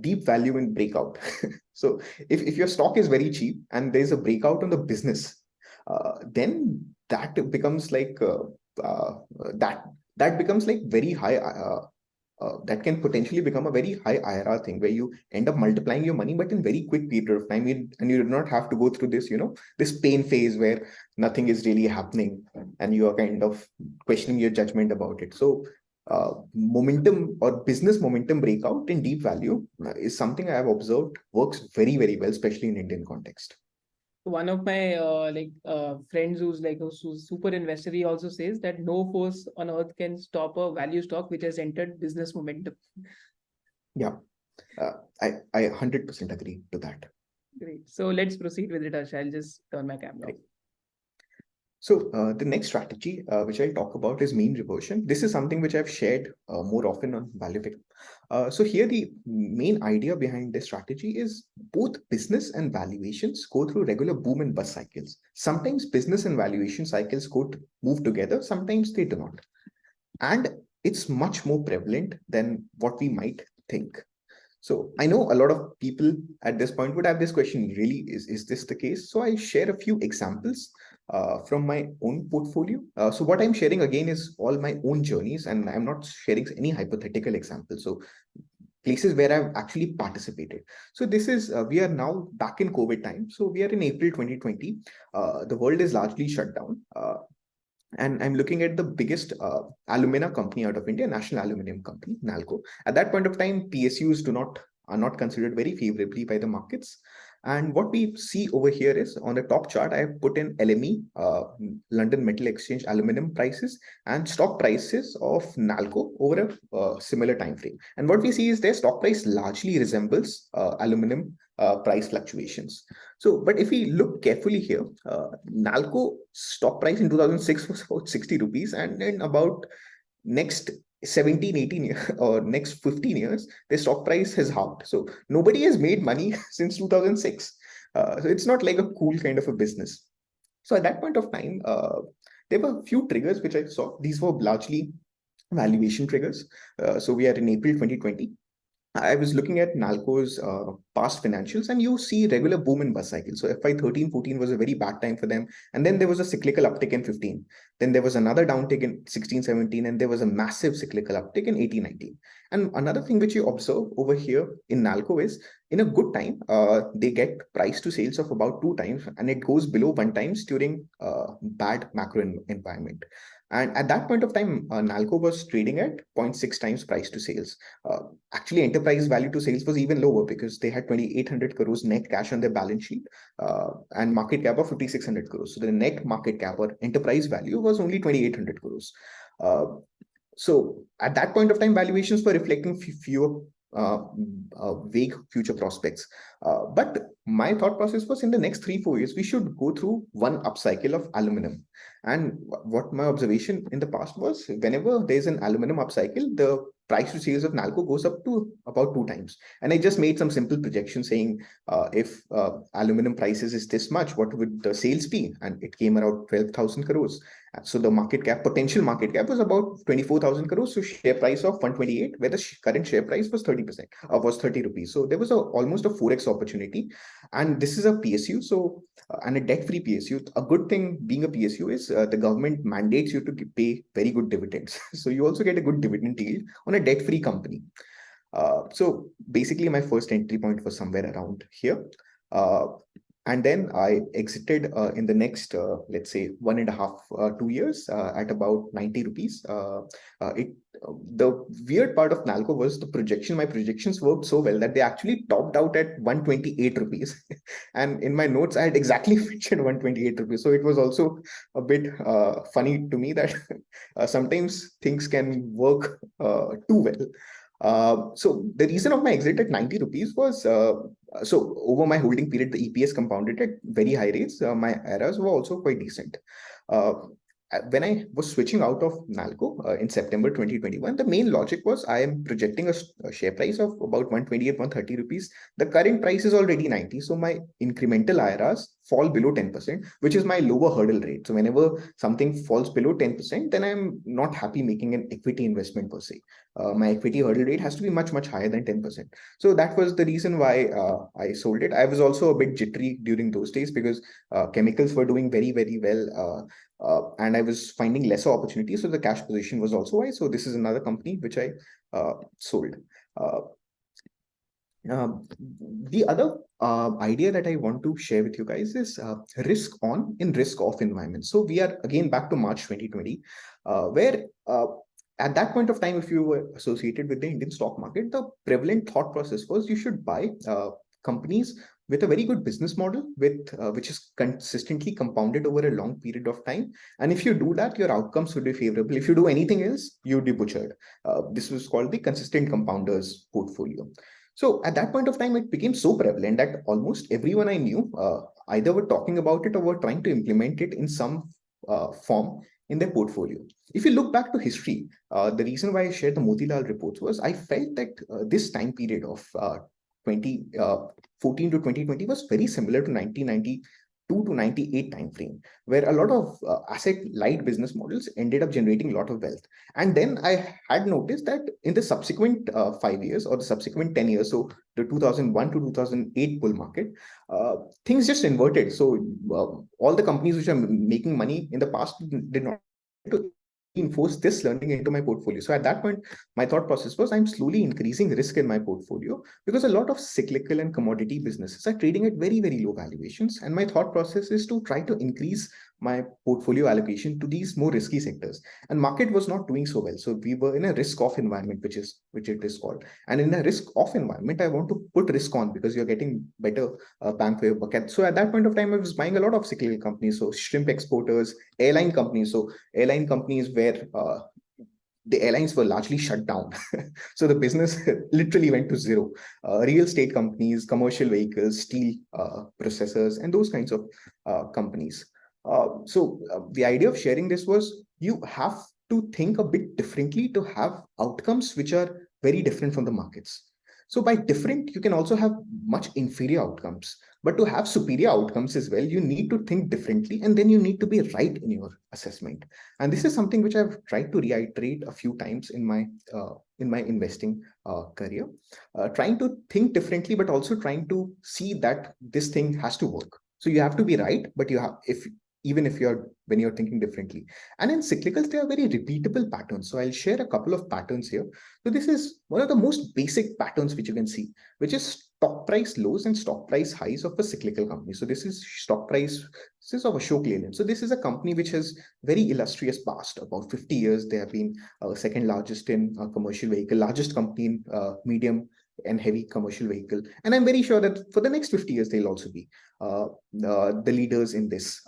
deep value in breakout. So if your stock is very cheap and there's a breakout on the business, then that becomes like that becomes like very high. That can potentially become a very high IRR thing where you end up multiplying your money, but in very quick period of time, and you do not have to go through this, this pain phase where nothing is really happening and you are kind of questioning your judgment about it. So momentum or business momentum breakout in deep value is something I have observed works very, very well, especially in Indian context. One of my friends who's super investor, he also says that no force on earth can stop a value stock which has entered business momentum. Yeah, I 100% agree to that. Great. So let's proceed with it, Harsh. I'll just turn my camera off. So the next strategy which I'll talk about is mean reversion. This is something which I've shared more often on ValuePick. So here the main idea behind this strategy is both business and valuations go through regular boom and bust cycles. Sometimes business and valuation cycles move together, sometimes they do not. And it's much more prevalent than what we might think. So I know a lot of people at this point would have this question, really, is this the case? So I share a few examples from my own portfolio. So what I'm sharing again is all my own journeys, and I'm not sharing any hypothetical examples. So places where I've actually participated. So this is, we are now back in COVID time. So we are in April 2020. The world is largely shut down. And I'm looking at the biggest alumina company out of India, National Aluminium Company, NALCO. At that point of time, PSUs are not considered very favorably by the markets. And what we see over here is on the top chart, I have put in LME, London Metal Exchange aluminum prices and stock prices of NALCO over a similar time frame. And what we see is their stock price largely resembles aluminum price fluctuations. So, but if we look carefully here, NALCO stock price in 2006 was about 60 rupees, and then about next 17, 18 years or next 15 years, the stock price has halved. So nobody has made money since 2006. So it's not like a cool kind of a business. So at that point of time, there were a few triggers which I saw. These were largely valuation triggers. So we are in April 2020. I was looking at NALCO's past financials, and you see regular boom and bust cycle. So FY 13-14 was a very bad time for them. And then there was a cyclical uptick in 15. Then there was another downtick in 16-17, and there was a massive cyclical uptick in 18-19. And another thing which you observe over here in NALCO is in a good time, they get price to sales of about 2 times, and it goes below 1 times during bad macro environment. And at that point of time, NALCO was trading at 0.6 times price to sales. Actually, enterprise value to sales was even lower because they had 2,800 crores net cash on their balance sheet and market cap of 5,600 crores. So the net market cap or enterprise value was only 2,800 crores. So at that point of time, valuations were reflecting fewer vague future prospects. But my thought process was in the next 3-4 years, we should go through one upcycle of aluminum. And what my observation in the past was, whenever there's an aluminum upcycle, the price to sales of Nalco goes up to about 2 times. And I just made some simple projection saying, if aluminum prices is this much, what would the sales be? And it came around 12,000 crores. So the potential market cap was about 24,000 crores. So share price of 128, where the current share price was 30%, was 30 rupees. So there was almost a 4x opportunity. And this is a PSU. So, and a debt-free PSU. A good thing being a PSU is the government mandates you to pay very good dividends. So you also get a good dividend yield on a debt-free company. So basically my first entry point was somewhere around here. And then I exited in the next, let's say, 1.5, 2 years at about 90 rupees. The weird part of Nalco was the projection. My projections worked so well that they actually topped out at 128 rupees. And in my notes, I had exactly mentioned 128 rupees. So it was also a bit funny to me that sometimes things can work too well. So the reason of my exit at 90 rupees was, so over my holding period, the EPS compounded at very high rates. My IRRs were also quite decent. When I was switching out of Nalco in September 2021, the main logic was I am projecting a share price of about 128, 130 rupees. The current price is already 90. So my incremental IRRs fall below 10%, which is my lower hurdle rate. So whenever something falls below 10%, then I'm not happy making an equity investment per se. My equity hurdle rate has to be much, much higher than 10%. So that was the reason why I sold it. I was also a bit jittery during those days because chemicals were doing very, very well. And I was finding lesser opportunities. So the cash position was also high. So this is another company which I sold. The other idea that I want to share with you guys is risk on in risk off environment. So we are again back to March 2020, where at that point of time, if you were associated with the Indian stock market, the prevalent thought process was you should buy companies with a very good business model, with which is consistently compounded over a long period of time. And if you do that, your outcomes would be favorable. If you do anything else, you would be butchered. This was called the consistent compounders portfolio. So at that point of time, it became so prevalent that almost everyone I knew either were talking about it or were trying to implement it in some form in their portfolio. If you look back to history, the reason why I shared the Motilal reports was I felt that this time period of 2014 to 2020 was very similar to 1992 to 98 timeframe, where a lot of asset light business models ended up generating a lot of wealth. And then I had noticed that in the subsequent 5 years or the subsequent 10 years, so the 2001 to 2008 bull market, things just inverted. So all the companies which are making money in the past did not enforce this learning into my portfolio. So at that point, my thought process was I'm slowly increasing risk in my portfolio because a lot of cyclical and commodity businesses are trading at very, very low valuations. And my thought process is to try to increase my portfolio allocation to these more risky sectors. And market was not doing so well. So we were in a risk off environment, which it is called. And in a risk off environment, I want to put risk on because you're getting better bang for your buck. So at that point of time, I was buying a lot of cyclical companies. So shrimp exporters, airline companies. So airline companies where the airlines were largely shut down. So the business literally went to zero. Real estate companies, commercial vehicles, steel processors, and those kinds of companies. So the idea of sharing this was you have to think a bit differently to have outcomes which are very different from the markets. So by different, you can also have much inferior outcomes. But to have superior outcomes as well, you need to think differently, and then you need to be right in your assessment. And this is something which I've tried to reiterate a few times in my investing career, trying to think differently, but also trying to see that this thing has to work. So you have to be right, but you have even if when you're thinking differently. And in cyclicals, there are very repeatable patterns. So I'll share a couple of patterns here. So this is one of the most basic patterns which you can see, which is stock price lows and stock price highs of a cyclical company. So this is stock price, this is of Ashok Leyland. So this is a company which has very illustrious past. About 50 years, they have been second largest in commercial vehicle, largest company in medium and heavy commercial vehicle. And I'm very sure that for the next 50 years, they'll also be the leaders in this.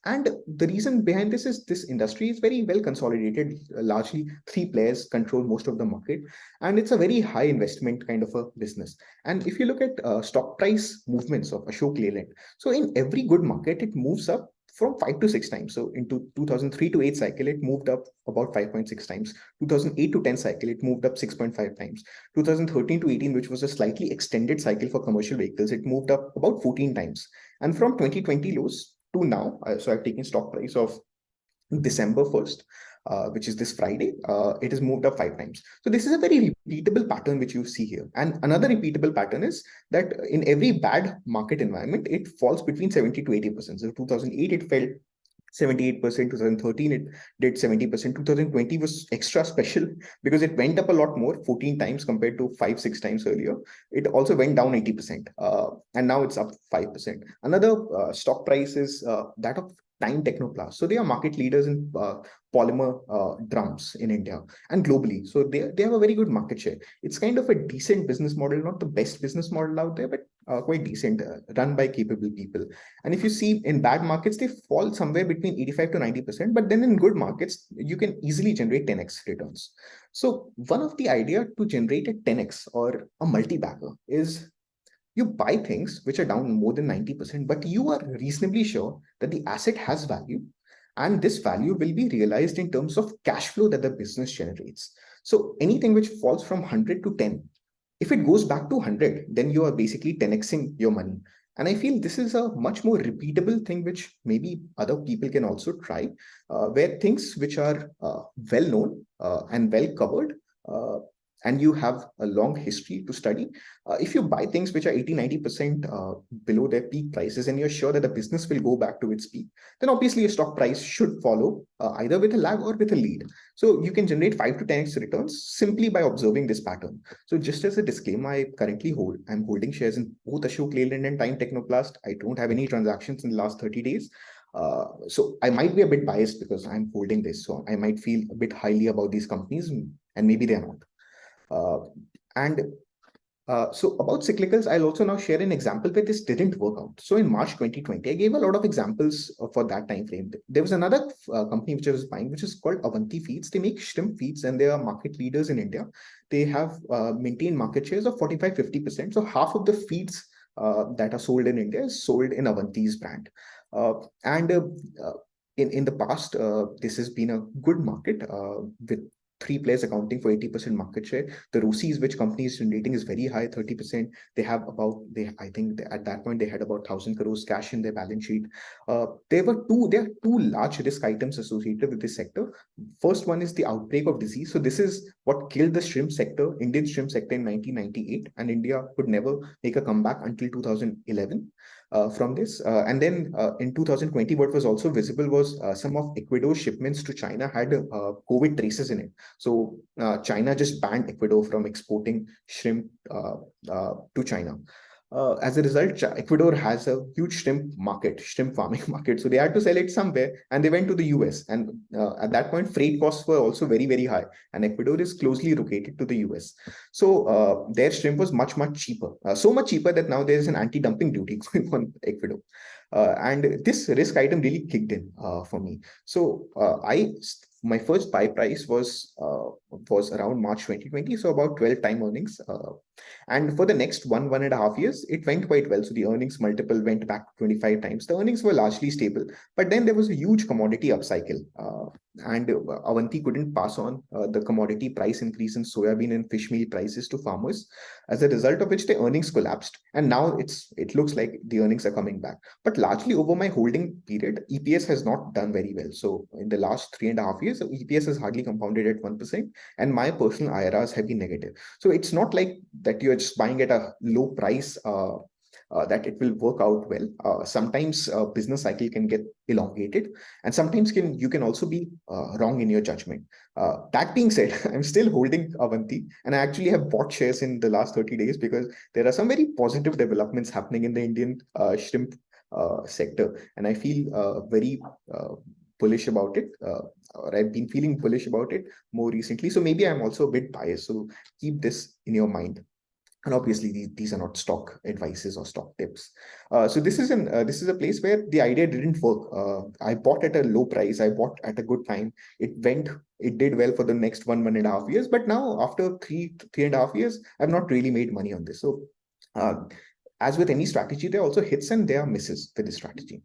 And the reason behind this is this industry is very well consolidated. Largely 3 players control most of the market. And it's a very high investment kind of a business. And if you look at stock price movements of Ashok Leyland, so in every good market, it moves up from 5 to 6 times. So into 2003 to 8 cycle, it moved up about 5.6 times. 2008 to 10 cycle, it moved up 6.5 times. 2013 to 18, which was a slightly extended cycle for commercial vehicles, it moved up about 14 times. And from 2020 lows to now, so I've taken stock price of December 1st, which is this Friday, it has moved up 5 times. So this is a very repeatable pattern which you see here. And another repeatable pattern is that in every bad market environment, it falls between 70 to 80%. So 2008, it fell 78%, 2013 it did 70%, 2020 was extra special because it went up a lot more, 14 times compared to 5-6 times earlier. It also went down 80%, and now it's up 5%. Another stock price is that of Time Technoplast. So they are market leaders in polymer drums in India and globally. So they have a very good market share. It's kind of a decent business model, not the best business model out there, but quite decent, run by capable people. And if you see in bad markets, they fall somewhere between 85 to 90%. But then in good markets, you can easily generate 10x returns. So one of the idea to generate a 10x or a multi-bagger is you buy things which are down more than 90%, but you are reasonably sure that the asset has value and this value will be realized in terms of cash flow that the business generates. So anything which falls from 100 to 10, if it goes back to 100, then you are basically 10xing your money. And I feel this is a much more repeatable thing, which maybe other people can also try, where things which are well known and well covered, and you have a long history to study. If you buy things which are 80-90% below their peak prices and you're sure that the business will go back to its peak, then obviously your stock price should follow either with a lag or with a lead. So you can generate 5 to 10x returns simply by observing this pattern. So just as a disclaimer, I'm holding shares in both Ashok Leyland and Time Technoplast. I don't have any transactions in the last 30 days. So I might be a bit biased because I'm holding this. So I might feel a bit highly about these companies and maybe they're not. So about cyclicals, I'll also now share an example where this didn't work out. So in March 2020, I gave a lot of examples for that time frame. There was another company which I was buying, which is called Avanti Feeds. They make shrimp feeds and they are market leaders in India. They have maintained market shares of 45-50%. So half of the feeds that are sold in India is sold in Avanti's brand. In the past, this has been a good market with 3 players accounting for 80% market share. The ROCEs which company is generating is very high, 30%. I think at that point they had about 1,000 crores cash in their balance sheet. There are two large risk items associated with this sector. First one is the outbreak of disease. So this is what killed the shrimp sector, Indian shrimp sector in 1998, and India could never make a comeback until 2011. From this. And then in 2020, what was also visible was some of Ecuador's shipments to China had COVID traces in it. So China just banned Ecuador from exporting shrimp to China. As a result, Ecuador has a huge shrimp farming market. So they had to sell it somewhere and they went to the US. And at that point, freight costs were also very, very high. And Ecuador is closely located to the US. So their shrimp was much, much cheaper. So much cheaper that now there is an anti-dumping duty going on Ecuador. And this risk item really kicked in for me. So my first buy price was around March 2020, so about 12 time earnings. And for the next 1.5 years, it went quite well. So the earnings multiple went back 25 times. The earnings were largely stable, but then there was a huge commodity upcycle. And Avanti couldn't pass on the commodity price increase in soybean and fish meal prices to farmers, as a result of which the earnings collapsed. And now it looks like the earnings are coming back. But largely over my holding period, EPS has not done very well. So in the last 3.5 years, EPS has hardly compounded at 1%, and my personal IRRs have been negative. So it's not like that you're just buying at a low price that it will work out well. Sometimes business cycle can get elongated, and sometimes you can also be wrong in your judgment. That being said, I'm still holding Avanti, and I actually have bought shares in the last 30 days because there are some very positive developments happening in the Indian shrimp sector, and I feel very bullish about it, or I've been feeling bullish about it more recently. So maybe I'm also a bit biased. So keep this in your mind. And obviously, these are not stock advices or stock tips. So this is a place where the idea didn't work. I bought at a low price. I bought at a good time. It did well for the next 1.5 years. But now, after 3.5 years, I've not really made money on this. So as with any strategy, there are also hits and there are misses with this strategy.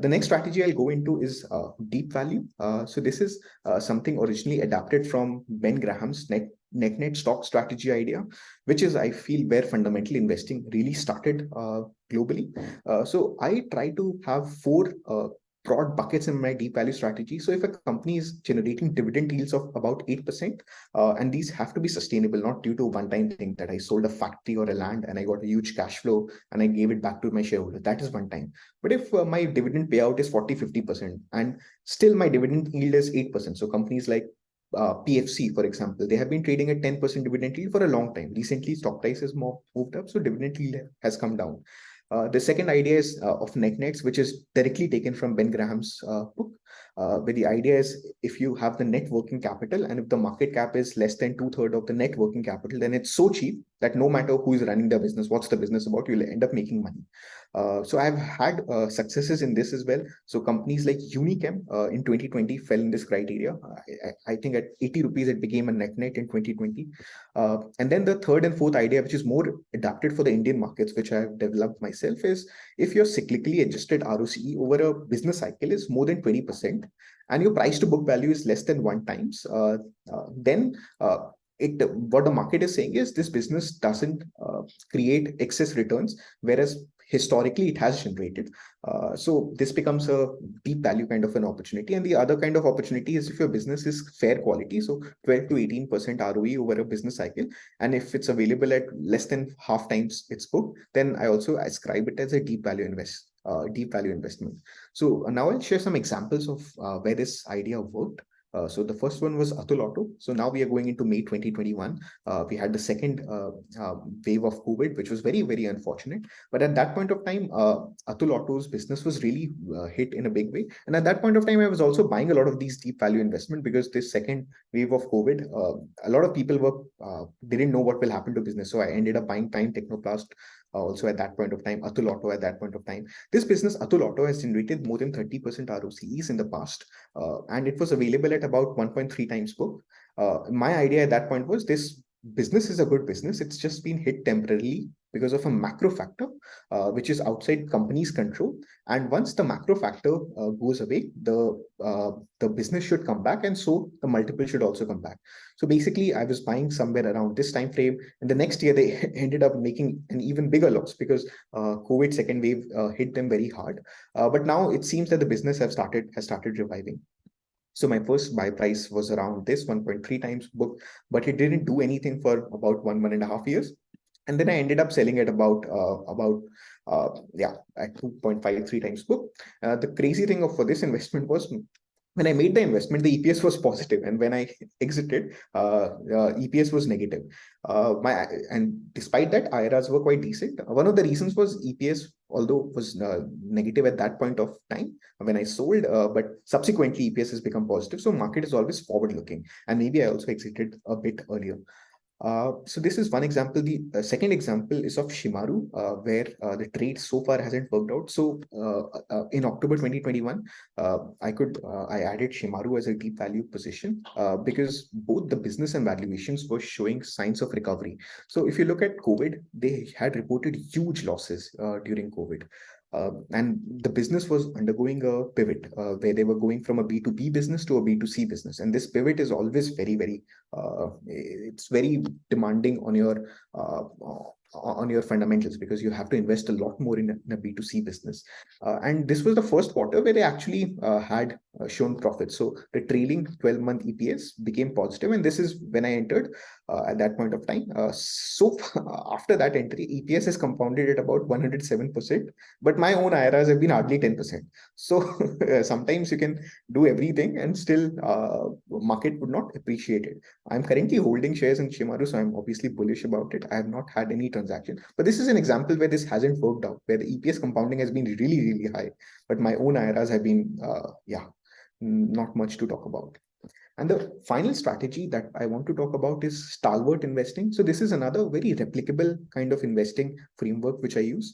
The next strategy I'll go into is deep value. So this is something originally adapted from Ben Graham's net stock strategy idea, which is, I feel, where fundamental investing really started globally. So I try to have four broad buckets in my deep value strategy. So if a company is generating dividend yields of about 8%, and these have to be sustainable, not due to a one-time thing that I sold a factory or a land and I got a huge cash flow and I gave it back to my shareholder. That is one time. But if my dividend payout is 40-50% and still my dividend yield is 8%, so companies like PFC, for example, they have been trading at 10% dividend yield for a long time. Recently, stock price has moved up, so dividend yield has come down. The second idea is of nets, which is directly taken from Ben Graham's book, where the idea is if you have the net working capital and if the market cap is less than 2/3 of the net working capital, then it's so cheap that no matter who is running the business, what's the business about, you'll end up making money. So I've had successes in this as well. So companies like Unichem in 2020 fell in this criteria. I think at 80 rupees, it became a net in 2020. And then the third and fourth idea, which is more adapted for the Indian markets, which I've developed myself, is if your cyclically adjusted ROCE over a business cycle is more than 20% and your price to book value is less than 1x, then what the market is saying is this business doesn't create excess returns, whereas historically it has generated. So this becomes a deep value kind of an opportunity. And the other kind of opportunity is if your business is fair quality, so 12 to 18% ROE over a business cycle, and if it's available at less than half times its book, then I also ascribe it as a deep value investment. So now I'll share some examples of where this idea worked. So the first one was Atul Auto. So now we are going into May 2021. We had the second wave of COVID, which was very, very unfortunate. But at that point of time, Atul Auto's business was really hit in a big way. And at that point of time, I was also buying a lot of these deep value investment because this second wave of COVID, a lot of people didn't know what will happen to business. So I ended up buying Time Technoplast also at that point of time, Atul Auto at that point of time. This business, Atul Auto, has generated more than 30% ROCEs in the past, and it was available at about 1.3 times book. My idea at that point was this business is a good business. It's just been hit temporarily because of a macro factor, which is outside company's control. And once the macro factor goes away, the business should come back, and so the multiple should also come back. So basically, I was buying somewhere around this time frame, and the next year they ended up making an even bigger loss because COVID second wave hit them very hard. But now it seems that the business has started reviving. So my first buy price was around this 1.3 times book, but it didn't do anything for about 1.5 years. And then I ended up selling at about at 2.53 times book. The crazy thing for this investment was when I made the investment, the EPS was positive, and when I exited, EPS was negative. And despite that, IRRs were quite decent. One of the reasons was EPS, although was negative at that point of time when I sold, but subsequently EPS has become positive. So market is always forward looking, and maybe I also exited a bit earlier. So this is one example. The second example is of Shimaru, where the trade so far hasn't worked out. So in October 2021, I added Shimaru as a deep value position because both the business and valuations were showing signs of recovery. So if you look at COVID, they had reported huge losses during COVID. And the business was undergoing a pivot where they were going from a B2B business to a B2C business. And this pivot is always very, very, it's very demanding on your fundamentals because you have to invest a lot more in a B2C business. And this was the first quarter where they actually had shown profits. So the trailing 12-month EPS became positive, and this is when I entered at that point of time. So after that entry, EPS has compounded at about 107%, but my own IRRs have been hardly 10%. So sometimes you can do everything and still market would not appreciate it. I'm currently holding shares in Shimaru, so I'm obviously bullish about it. I have not had any transaction, but this is an example where this hasn't worked out, where the EPS compounding has been really, really high, but my own IRRs have been, not much to talk about. And the final strategy that I want to talk about is stalwart investing. So this is another very replicable kind of investing framework which I use,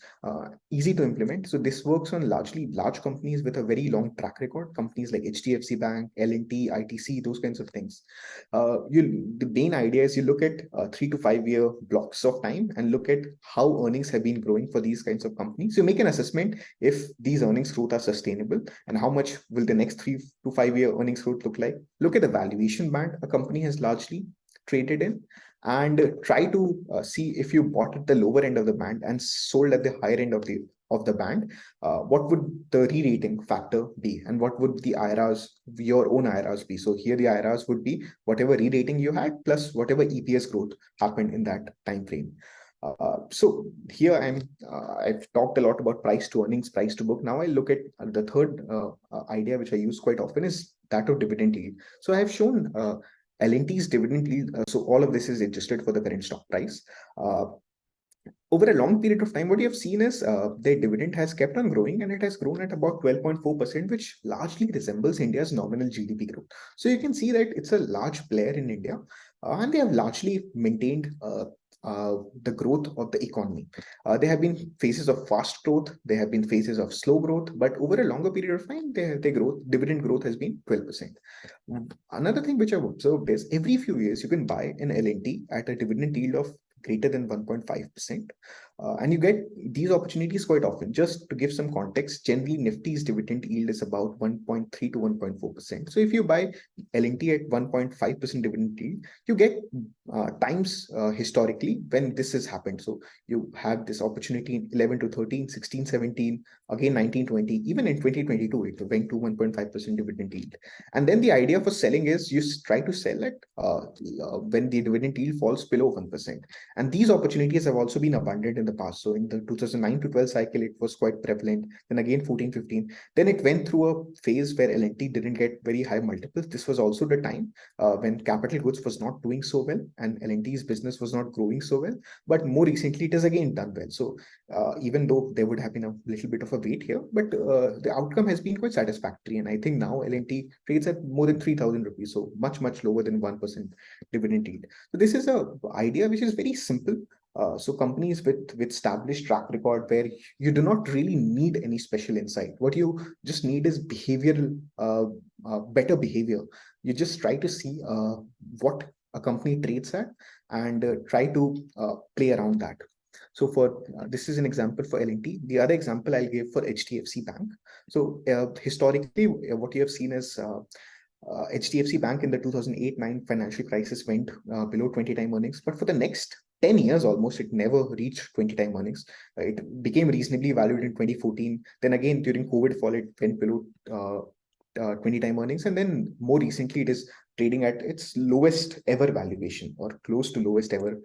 easy to implement. So this works on largely large companies with a very long track record, companies like HDFC Bank, L&T, ITC, those kinds of things. The main idea is you look at 3 to 5 year blocks of time and look at how earnings have been growing for these kinds of companies. You make an assessment if these earnings growth are sustainable and how much will the next 3 to 5 year earnings growth look like. Look at the valuation band a company has largely traded in, and try to see if you bought at the lower end of the band and sold at the higher end of the band, what would the re-rating factor be, and what would the IRRs, your own IRRs be? So here the IRRs would be whatever re-rating you had plus whatever EPS growth happened in that time frame. So here I've talked a lot about price to earnings, price to book. Now I look at the third idea which I use quite often is that of dividend yield. So I have shown L&T's dividend yield. So all of this is adjusted for the current stock price. Over a long period of time, what you have seen is their dividend has kept on growing, and it has grown at about 12.4%, which largely resembles India's nominal GDP growth. So you can see that it's a large player in India, and they have largely maintained the growth of the economy. There have been phases of fast growth, there have been phases of slow growth, but over a longer period of time, their dividend growth has been 12%. Another thing which I've observed is every few years you can buy an L&T at a dividend yield of greater than 1.5%. And you get these opportunities quite often. Just to give some context, generally Nifty's dividend yield is about 1.3 to 1.4%. So if you buy L&T at 1.5% dividend yield, you get times historically when this has happened. So you have this opportunity in 11 to 13, 16, 17, again 19, 20, even in 2022, it went to 1.5% dividend yield. And then the idea for selling is you try to sell it when the dividend yield falls below 1%. And these opportunities have also been abundant in the past. So in the 2009 to 12 cycle, it was quite prevalent. Then again, 14, 15. Then it went through a phase where L&T didn't get very high multiples. This was also the time when capital goods was not doing so well and L&T's business was not growing so well. But more recently, it has again done well. So even though there would have been a little bit of a wait here, but the outcome has been quite satisfactory. And I think now L&T trades at more than 3,000 rupees. So much, much lower than 1% dividend yield. So this is a idea which is very simple. So companies with established track record where you do not really need any special insight. What you just need is behavioral, better behavior. You just try to see what a company trades at and try to play around that. So for this is an example for L&T. The other example I'll give for HDFC Bank. So historically, what you have seen is HDFC Bank in the 2008-9 financial crisis went below 20-time earnings, but for the next 10 years almost, it never reached 20-time earnings. It became reasonably valued in 2014. Then again, during COVID fall, it went below 20-time earnings. And then more recently, it is trading at its lowest ever valuation or close to lowest ever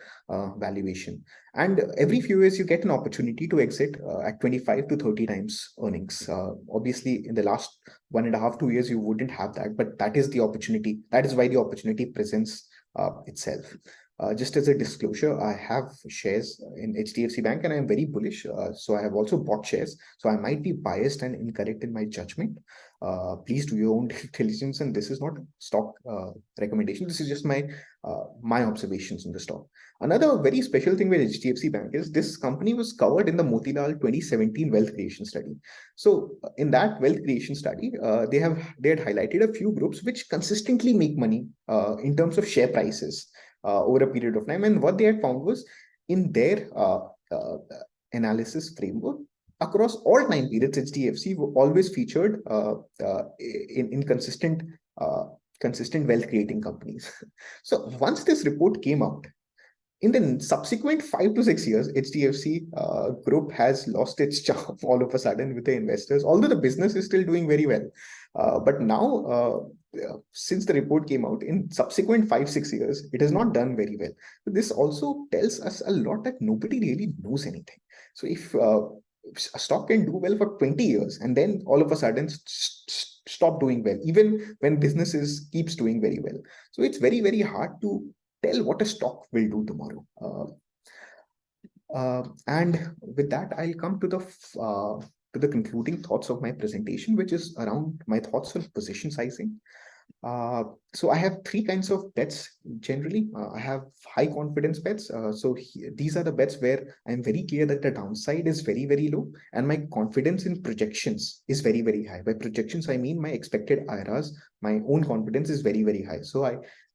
valuation. And every few years, you get an opportunity to exit at 25 to 30 times earnings. Obviously, in the last 1.5, 2 years, you wouldn't have that, but that is the opportunity. That is why the opportunity presents itself. Just as a disclosure, I have shares in HDFC Bank and I'm very bullish. So I have also bought shares. So I might be biased and incorrect in my judgment. Please do your own diligence. And this is not stock recommendation. This is just my observations on the stock. Another very special thing with HDFC Bank is this company was covered in the Motilal 2017 wealth creation study. So in that wealth creation study, they had highlighted a few groups which consistently make money in terms of share prices over a period of time. And what they had found was in their analysis framework, across all time periods, HDFC always featured in consistent wealth creating companies. So once this report came out, in the subsequent 5 to 6 years, HDFC group has lost its charm all of a sudden with the investors, although the business is still doing very well. But now, since the report came out, in subsequent 5, 6 years, it has not done very well. So this also tells us a lot that nobody really knows anything. So if a stock can do well for 20 years and then all of a sudden stop doing well, even when businesses keeps doing very well. So it's very, very hard to tell what a stock will do tomorrow. And with that, I'll come to the concluding thoughts of my presentation, which is around my thoughts on position sizing. So I have three kinds of bets generally. I have high confidence bets. These are the bets where I'm very clear that the downside is very, very low and my confidence in projections is very, very high. By projections, I mean my expected IRRs, my own confidence is very, very high.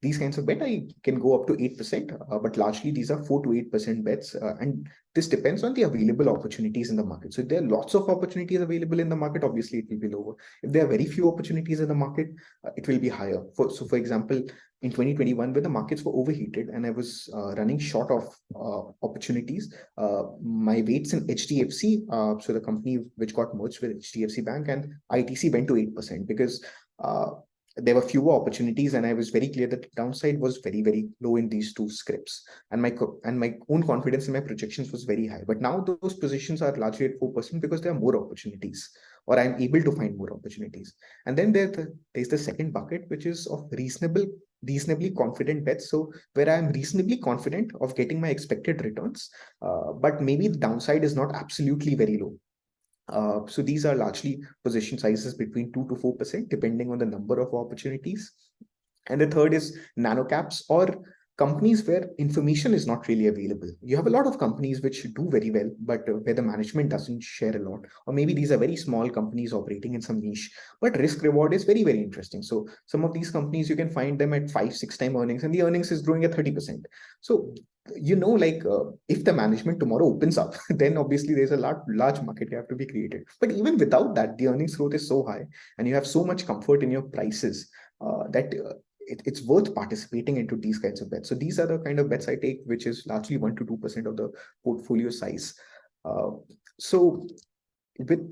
These kinds of bet, I can go up to 8%, but largely these are 4 to 8% bets. And this depends on the available opportunities in the market. So if there are lots of opportunities available in the market, obviously it will be lower. If there are very few opportunities in the market, it will be higher. For example, in 2021, when the markets were overheated and I was running short of opportunities, my weights in HDFC, so the company which got merged with HDFC Bank, and ITC went to 8% because there were fewer opportunities, and I was very clear that the downside was very, very low in these two scripts, and my own confidence in my projections was very high. But now those positions are largely at 4% because there are more opportunities, or I'm able to find more opportunities. And then there's the second bucket, which is of reasonably confident bets. So where I'm reasonably confident of getting my expected returns, but maybe the downside is not absolutely very low. So these are largely position sizes between 2 to 4%, depending on the number of opportunities. And the third is nano caps, or companies where information is not really available. You have a lot of companies which do very well, but where the management doesn't share a lot. Or maybe these are very small companies operating in some niche, but risk reward is very, very interesting. So some of these companies, you can find them at 5-6 time earnings, and the earnings is growing at 30%. So if the management tomorrow opens up, then obviously there's a large market cap to be created. But even without that, the earnings growth is so high and you have so much comfort in your prices that it's worth participating into these kinds of bets. So these are the kind of bets I take, which is largely 1 to 2% of the portfolio size. So with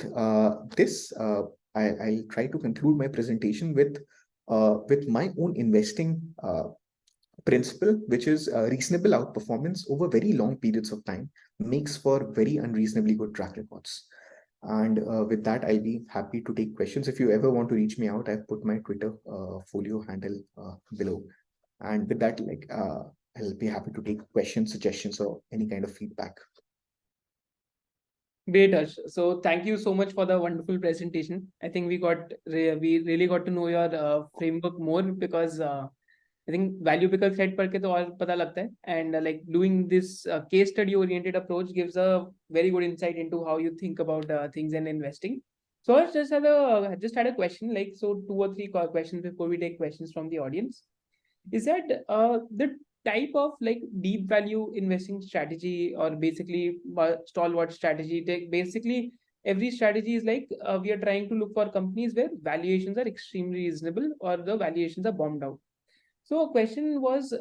this, I'll try to conclude my presentation with my own investing principle, which is reasonable outperformance over very long periods of time makes for very unreasonably good track records. And with that, I'll be happy to take questions. If you ever want to reach me out, I've put my Twitter folio handle below. And with that, I'll be happy to take questions, suggestions, or any kind of feedback. Great, Harsh. So thank you so much for the wonderful presentation. I think we really got to know your framework more, because I think value picker thread पढ़ के तो और पता लगता है, and like doing this case study oriented approach gives a very good insight into how you think about things and investing. So I just had a question, like, so 2 or 3 questions before we take questions from the audience. Is that the type of like deep value investing strategy, or basically stalwart strategy? Basically every strategy is like we are trying to look for companies where valuations are extremely reasonable or the valuations are bombed out. So a question was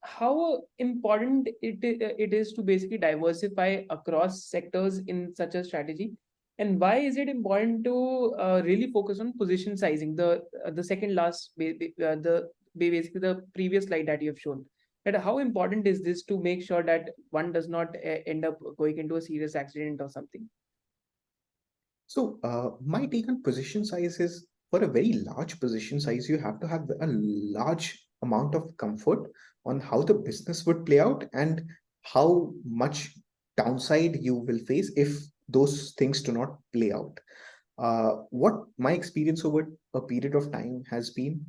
how important it is to basically diversify across sectors in such a strategy, and why is it important to really focus on position sizing? The second last basically the previous slide that you have shown. That how important is this to make sure that one does not end up going into a serious accident or something? So my take on position size is, for a very large position size, you have to have a large amount of comfort on how the business would play out and how much downside you will face if those things do not play out. What my experience over a period of time has been,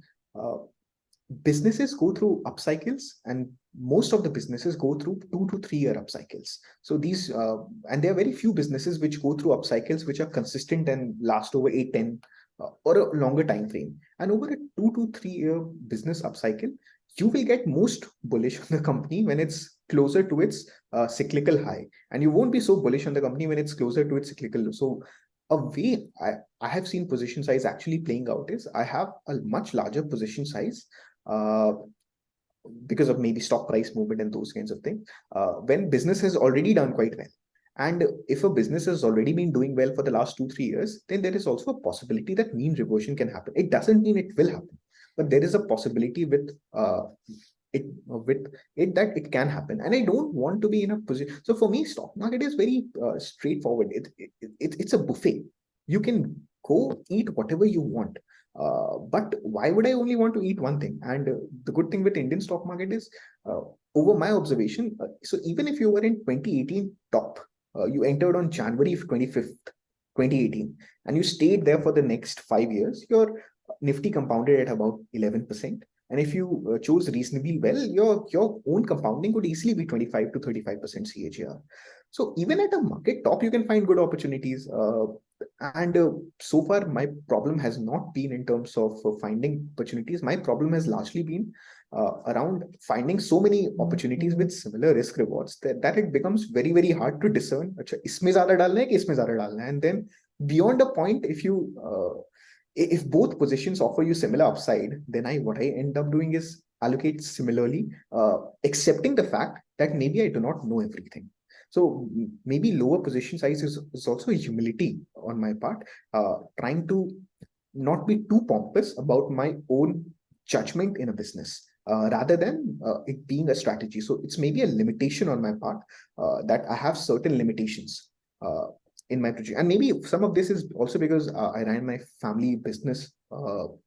businesses go through up cycles, and most of the businesses go through 2 to 3 year up cycles. So these and there are very few businesses which go through up cycles which are consistent and last over 8, 10 or a longer time frame. And over a 2 to 3 year business up cycle, you will get most bullish on the company when it's closer to its cyclical high, and you won't be so bullish on the company when it's closer to its cyclical low. So a way I have seen position size actually playing out is, I have a much larger position size because of maybe stock price movement and those kinds of things, when business has already done quite well. And if a business has already been doing well for the last 2-3 years, then there is also a possibility that mean reversion can happen. It doesn't mean it will happen, but there is a possibility with it that it can happen. And I don't want to be in a position. So for me, stock market is very straightforward. It's a buffet. You can go eat whatever you want. But why would I only want to eat one thing? And the good thing with Indian stock market is, over my observation, so even if you were in 2018 top, you entered on January 25th, 2018, and you stayed there for the next 5 years, your Nifty compounded at about 11%. And if you chose reasonably well, your own compounding could easily be 25 to 35% CAGR. So even at a market top, you can find good opportunities. And so far, my problem has not been in terms of finding opportunities. My problem has largely been around finding so many opportunities with similar risk rewards that it becomes very, very hard to discern. अच्छा, इसमें ज़्यादा डालना है कि इसमें ज़्यादा डालना है? And then beyond a point, if both positions offer you similar upside, then what I end up doing is allocate similarly, accepting the fact that maybe I do not know everything. So maybe lower position size is also a humility on my part, trying to not be too pompous about my own judgment in a business, rather than it being a strategy. So it's maybe a limitation on my part, that I have certain limitations in my project. And maybe some of this is also because I ran my family business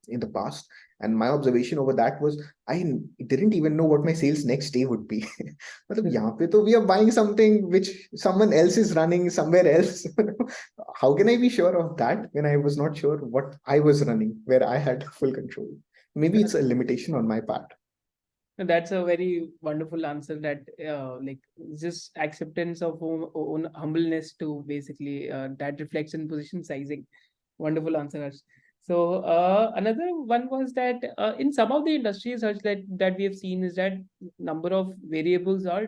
in the past. And my observation over that was I didn't even know what my sales next day would be. मतलब यहाँ पे तो we are buying something which someone else is running somewhere else. How can I be sure of that when I was not sure what I was running, where I had full control? Maybe it's a limitation on my part. That's a very wonderful answer. That like just acceptance of own humbleness to basically that reflects in position sizing. Wonderful answer, Harsh. So another one was that in some of the industries, Harsh, that we have seen is that number of variables are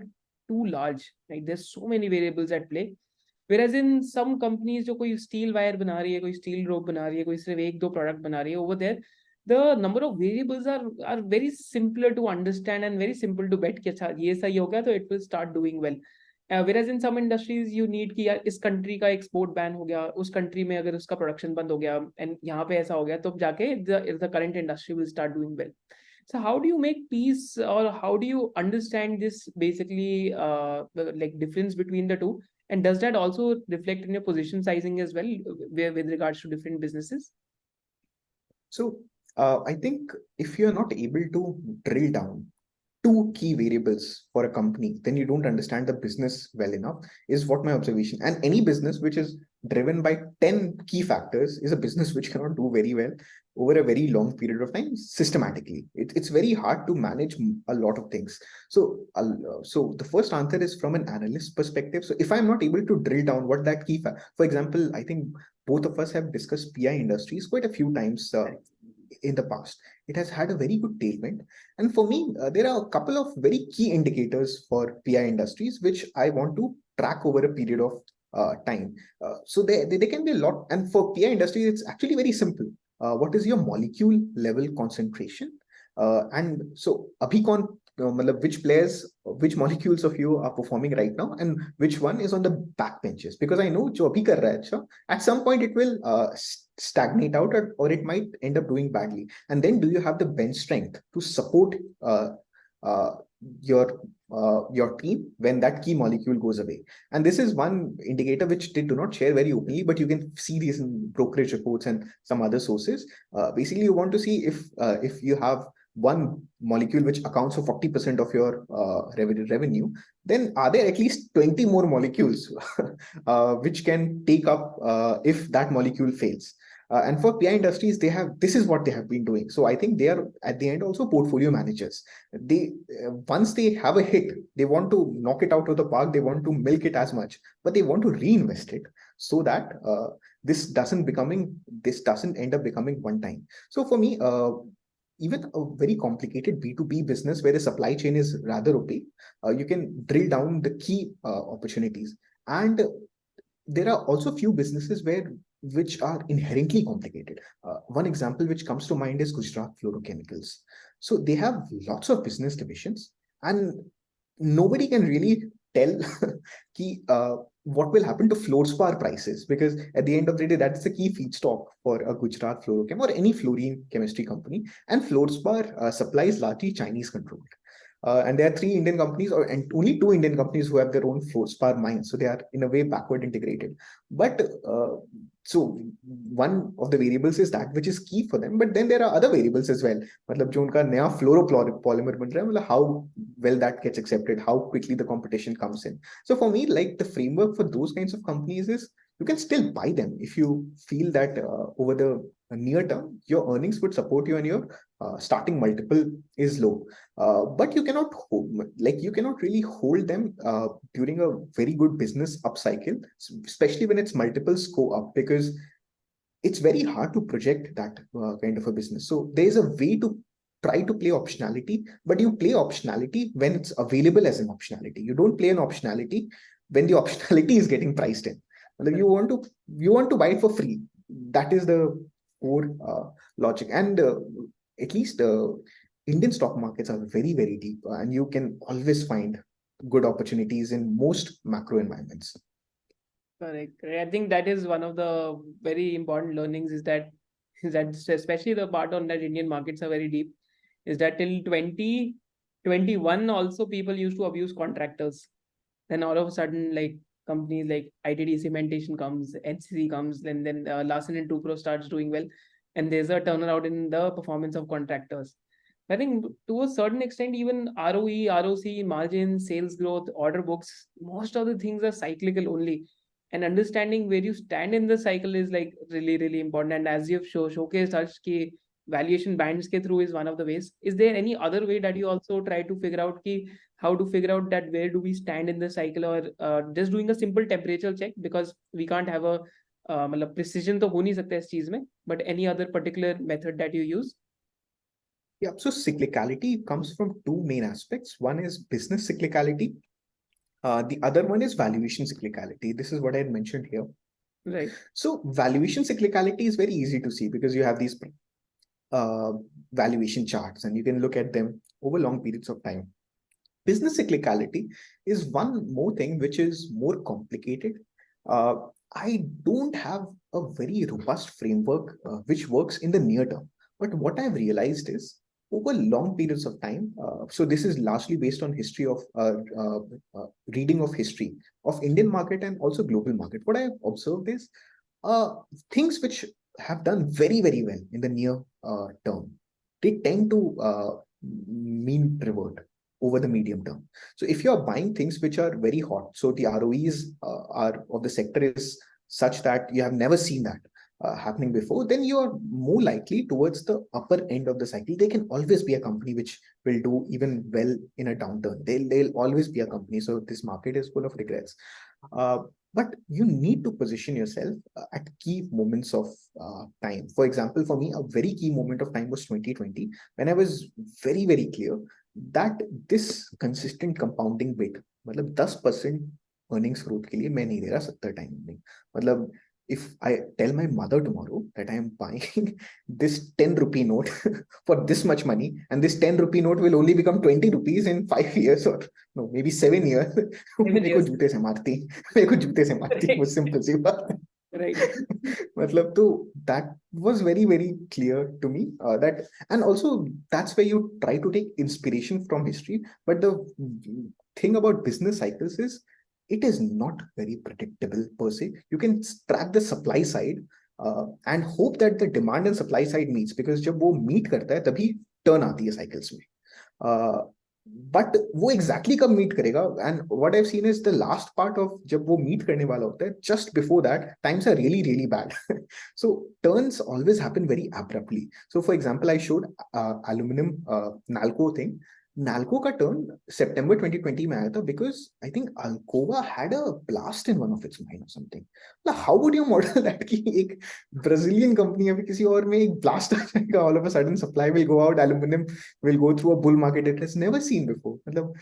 too large. Like there's so many variables at play. Whereas in some companies, जो कोई steel wire बना रही है, कोई steel rope बना रही है, कोई सिर्फ एक दो product बना रही है, over there the number of variables are very simpler to understand and very simple to bet कि अच्छा ये सही हो गया तो it will start doing well. Whereas in some industries you need कि यार इस country का export ban हो गया, उस country में अगर उसका production बंद हो गया and यहाँ पे ऐसा हो गया तो जाके the current industry will start doing well. So how do you make peace, or how do you understand this basically like difference between the two? And does that also reflect in your position sizing as well, with regards to different businesses? So I think if you're not able to drill down two key variables for a company, then you don't understand the business well enough, is what my observation. And any business which is driven by 10 key factors is a business which cannot do very well over a very long period of time systematically. It's very hard to manage a lot of things. So the first answer is from an analyst perspective. So if I'm not able to drill down what that key for example, I think both of us have discussed PI industries quite a few times in the past. It has had a very good tailwind. And for me, there are a couple of very key indicators for PI industries, which I want to track over a period of time. So they can be a lot. And for PI industries, it's actually very simple. What is your molecule level concentration? And so, abhi kaun, which molecules of you are performing right now, and which one is on the back benches? Because I know jo abhi kar raha hai, at some point it will stagnate out, or it might end up doing badly. And then do you have the bench strength to support your team when that key molecule goes away? And this is one indicator which they do not share very openly, but you can see these in brokerage reports and some other sources. Basically, you want to see if you have one molecule which accounts for 40% of your revenue, then are there at least 20 more molecules which can take up if that molecule fails? And for PI industries, this is what they have been doing. So I think they are at the end also portfolio managers. They once they have a hit, they want to knock it out of the park. They want to milk it as much, but they want to reinvest it so that this doesn't end up becoming one time. So for me, even a very complicated B2B business where the supply chain is rather opaque, you can drill down the key opportunities. And there are also few businesses which are inherently complicated. One example which comes to mind is Gujarat Fluorochemicals. So they have lots of business divisions, and nobody can really tell what will happen to fluorspar prices, because at the end of the day, that's the key feedstock for a Gujarat Fluorochem or any fluorine chemistry company. And fluorspar supply is largely Chinese controlled. And there are 3 Indian companies, and only 2 Indian companies who have their own fluorspar mines. So they are in a way backward integrated. But so one of the variables is that which is key for them. But then there are other variables as well. मतलब जो उनका नया fluoropolymer बन रहा है, मतलब how well that gets accepted, how quickly the competition comes in. So for me, like the framework for those kinds of companies is you can still buy them if you feel that over the near term, your earnings would support you and your starting multiple is low. But you cannot you cannot really hold them during a very good business upcycle, especially when its multiples go up, because it's very hard to project that kind of a business. So there's a way to try to play optionality, but you play optionality when it's available as an optionality. You don't play an optionality when the optionality is getting priced in. Like you want to buy it for free. That is the core logic. And at least Indian stock markets are very, very deep, and you can always find good opportunities in most macro environments. Correct. I think that is one of the very important learnings is that especially the part on that Indian markets are very deep, is that till 2021 also people used to abuse contractors. Then all of a sudden, like companies like ITD Cementation comes, NCC comes, and then Larsen and Toubro starts doing well, and there's a turnaround in the performance of contractors. I think to a certain extent, even ROE, ROC, margin, sales growth, order books, most of the things are cyclical only, and understanding where you stand in the cycle is like really, really important. And as you've showcased Harsh, ki valuation bands ke through is one of the ways. Is there any other way that you also try to figure out ki how to figure out that where do we stand in the cycle, or just doing a simple temperature check, because we can't have a precision तो हो नहीं सकता इस चीज में, but any other particular method that you use? Yeah, so cyclicality comes from two main aspects. One is business cyclicality. The other one is valuation cyclicality. This is what I had mentioned here. Right. So valuation cyclicality is very easy to see because you have these valuation charts and you can look at them over long periods of time. Business cyclicality is one more thing which is more complicated. I don't have a very robust framework which works in the near term. But what I've realized is over long periods of time, so this is largely based on history of reading of history of Indian market and also global market. What I've observed is things which have done very, very well in the near term, they tend to mean revert over the medium term. So if you're buying things which are very hot, so the ROEs are of the sector is such that you have never seen that happening before, then you are more likely towards the upper end of the cycle. There can always be a company which will do even well in a downturn. They'll always be a company. So this market is full of regrets. But you need to position yourself at key moments of time. For example, for me, a very key moment of time was 2020, when I was very, very clear that this consistent compounding bit, मतलब 10% earnings growth के लिए मैं नहीं दे रहा 70 time नहीं. मतलब if I tell my mother tomorrow that I am buying this 10 rupee note for this much money, and this 10 rupee note will only become 20 rupees in 5 years or no, maybe 7 years, मेरे को जूते से मारती, वो simple सी बात है. Right. मतलब तो that was very, very clear to me that, and also that's where you try to take inspiration from history. But the thing about business cycles is it is not very predictable per se. You can track the supply side and hope that the demand and supply side meets, because जब वो meet करता है तभी turn आती है cycles में. But वो exactly कब meet करेगा, and what I've seen is the last part of जब वो meet करने वाला होता है, just before that times are really, really bad. So turns always happen very abruptly. So for example, I showed aluminum Nalco thing. Nalco का turn September 2020 में आया था because I think Alcoa had a blast in one of its mine or something. Now, how would you model that कि एक Brazilian company अभी किसी और में एक blast आ जाएगा, all of a sudden supply will go out, aluminum will go through a bull market it has never seen before. मतलब,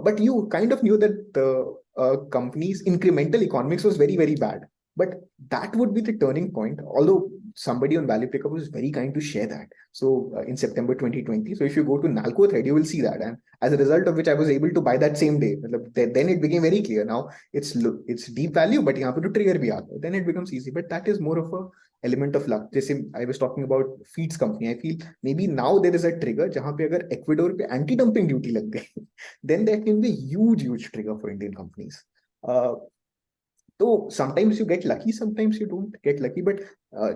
but you kind of knew that the company's incremental economics was very, very bad. But that would be the turning point, although somebody on Value Pickup was very kind to share that. So in September 2020, so if you go to Nalco thread, you will see that. And as a result of which I was able to buy that same day. Then it became very clear. Now it's deep value, but यहाँ पे तो trigger भी आता है. Then it becomes easy. But that is more of a element of luck. जैसे I was talking about feeds company. I feel maybe now there is a trigger जहाँ पे अगर Ecuador पे anti-dumping duty लग गई, then that can be a huge, huge trigger for Indian companies. So sometimes you get lucky, sometimes you don't get lucky, but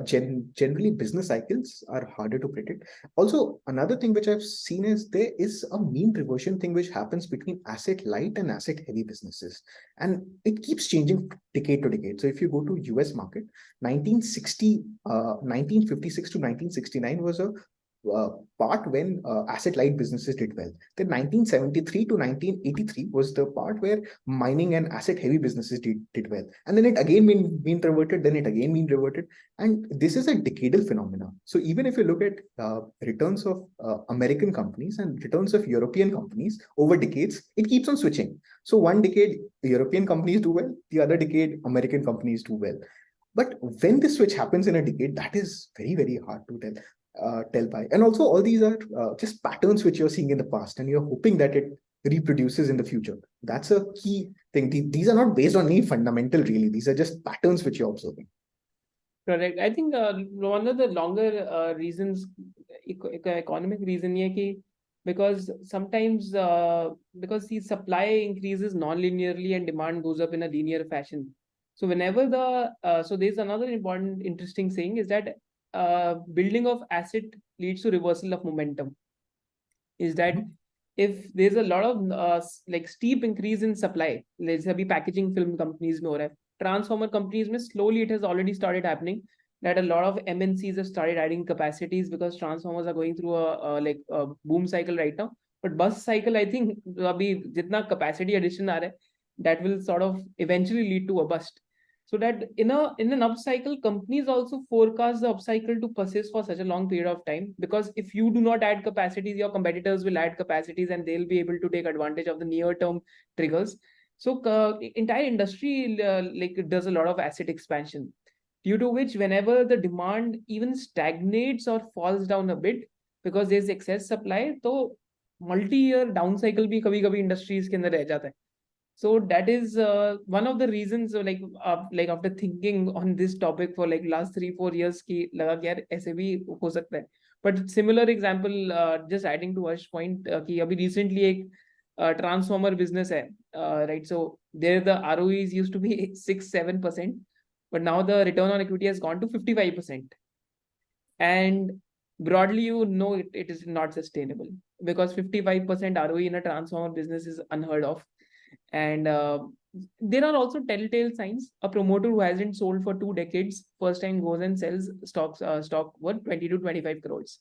generally business cycles are harder to predict. Also, another thing which I've seen is there is a mean reversion thing which happens between asset light and asset heavy businesses, and it keeps changing decade to decade. So if you go to US market, 1956 to 1969 was a part when asset light businesses did well. Then 1973 to 1983 was the part where mining and asset heavy businesses did well. And then it again been reverted, then it again been reverted. And this is a decadal phenomena. So even if you look at returns of American companies and returns of European companies over decades, it keeps on switching. So one decade, European companies do well, the other decade, American companies do well. But when this switch happens in a decade, that is very, very hard to tell by. And also all these are just patterns which you're seeing in the past and you're hoping that it reproduces in the future. That's a key thing. These are not based on any fundamental really. These are just patterns which you're observing. Correct. I think one of the longer reasons, economic reason, because sometimes because the supply increases non-linearly and demand goes up in a linear fashion. So whenever so there's another important interesting saying is that building of asset leads to reversal of momentum. Is that if there's a lot of like steep increase in supply, let's say packaging film companies mein ho raha hai, transformer companies mein slowly it has already started happening that a lot of MNCs have started adding capacities because transformers are going through a boom cycle right now. But bus cycle, I think abhi jitna capacity addition aa raha hai, that will sort of eventually lead to a bust. So that in an upcycle, companies also forecast the upcycle to persist for such a long period of time, because if you do not add capacities, your competitors will add capacities and they'll be able to take advantage of the near term triggers. So entire industry like does a lot of asset expansion, due to which whenever the demand even stagnates or falls down a bit because there's excess supply, so multi-year down cycle bhi kabhi kabhi industries ke andar reh jata hai. So that is one of the reasons, like after thinking on this topic for like last 3-4 years ki laga कि यार ऐसे भी हो सकता है. But similar example, just adding to Harsh's point, कि अभी recently एक transformer business है, right? So there the ROEs used to be 6-7%, but now the return on equity has gone to 55%. And broadly, it is not sustainable, because 55% ROE in a transformer business is unheard of. And there are also telltale signs. A promoter who hasn't sold for 2 decades first time goes and sells stock worth 20 to 25 crores.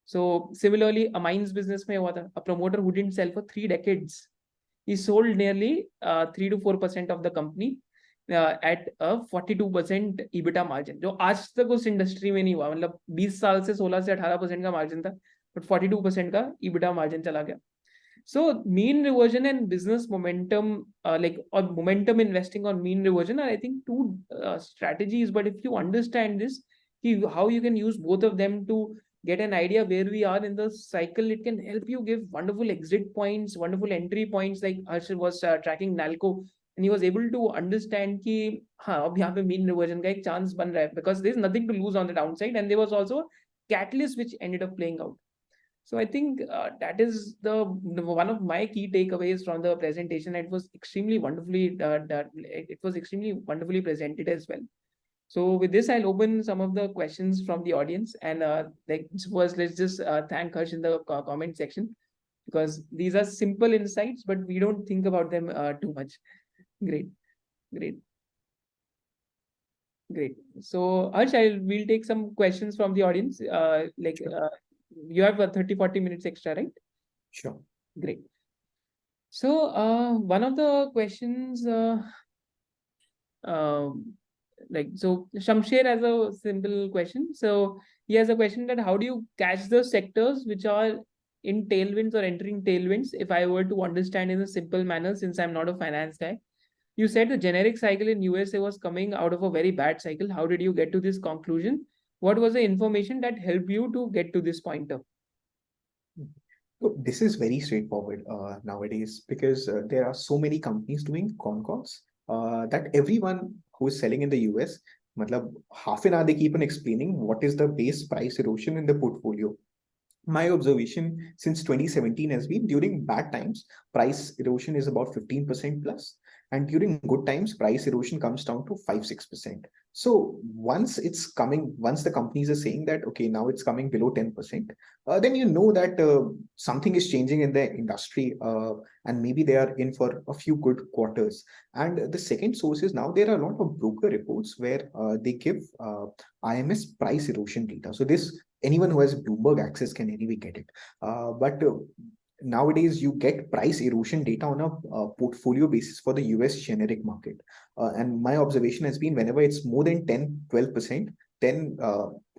So similarly, a mines business mein hua tha, a promoter who didn't sell for 3 decades, he sold nearly 3 to 4% of the company at a 42% EBITDA margin, जो आज तक उस industry में नहीं हुआ. मतलब 20 साल से 16 से 18% का मार्जिन था, बट 42% का EBITDA मार्जिन चला गया. So mean reversion and business momentum, or momentum investing on mean reversion are, I think, two strategies. But if you understand this, how you can use both of them to get an idea where we are in the cycle, it can help you give wonderful exit points, wonderful entry points. Like Harshit was tracking Nalco, and he was able to understand कि हाँ अब यहाँ पे mean reversion का एक chance बन रहा है, because there is nothing to lose on the downside, and there was also a catalyst which ended up playing out. So I think that is the one of my key takeaways from the presentation. It was extremely wonderfully presented as well. So with this, I'll open some of the questions from the audience, and first let's just thank Harsh in the comment section, because these are simple insights, but we don't think about them too much. Great. So Harsh, we'll take some questions from the audience. You have 30-40 minutes extra, right? Sure. Great. So one of the questions, so Shamsher has a simple question. So he has a question that how do you catch the sectors which are in tailwinds or entering tailwinds? If I were to understand in a simple manner, since I'm not a finance guy, you said the generic cycle in USA was coming out of a very bad cycle. How did you get to this conclusion? What was the information that helped you to get to this pointer? So this is very straightforward nowadays, because there are so many companies doing con calls that everyone who is selling in the US, half an hour they keep on explaining what is the base price erosion in the portfolio. My observation since 2017 has been during bad times, price erosion is about 15% plus. And during good times, price erosion comes down to 5-6%. So once the companies are saying that, okay, now it's coming below 10%, then you know that something is changing in the industry, and maybe they are in for a few good quarters. And the second source is, now there are a lot of broker reports where they give IMS price erosion data. So this, anyone who has Bloomberg access can anyway get it. But nowadays you get price erosion data on a portfolio basis for the US generic market. And my observation has been, whenever it's more than 10-12%, then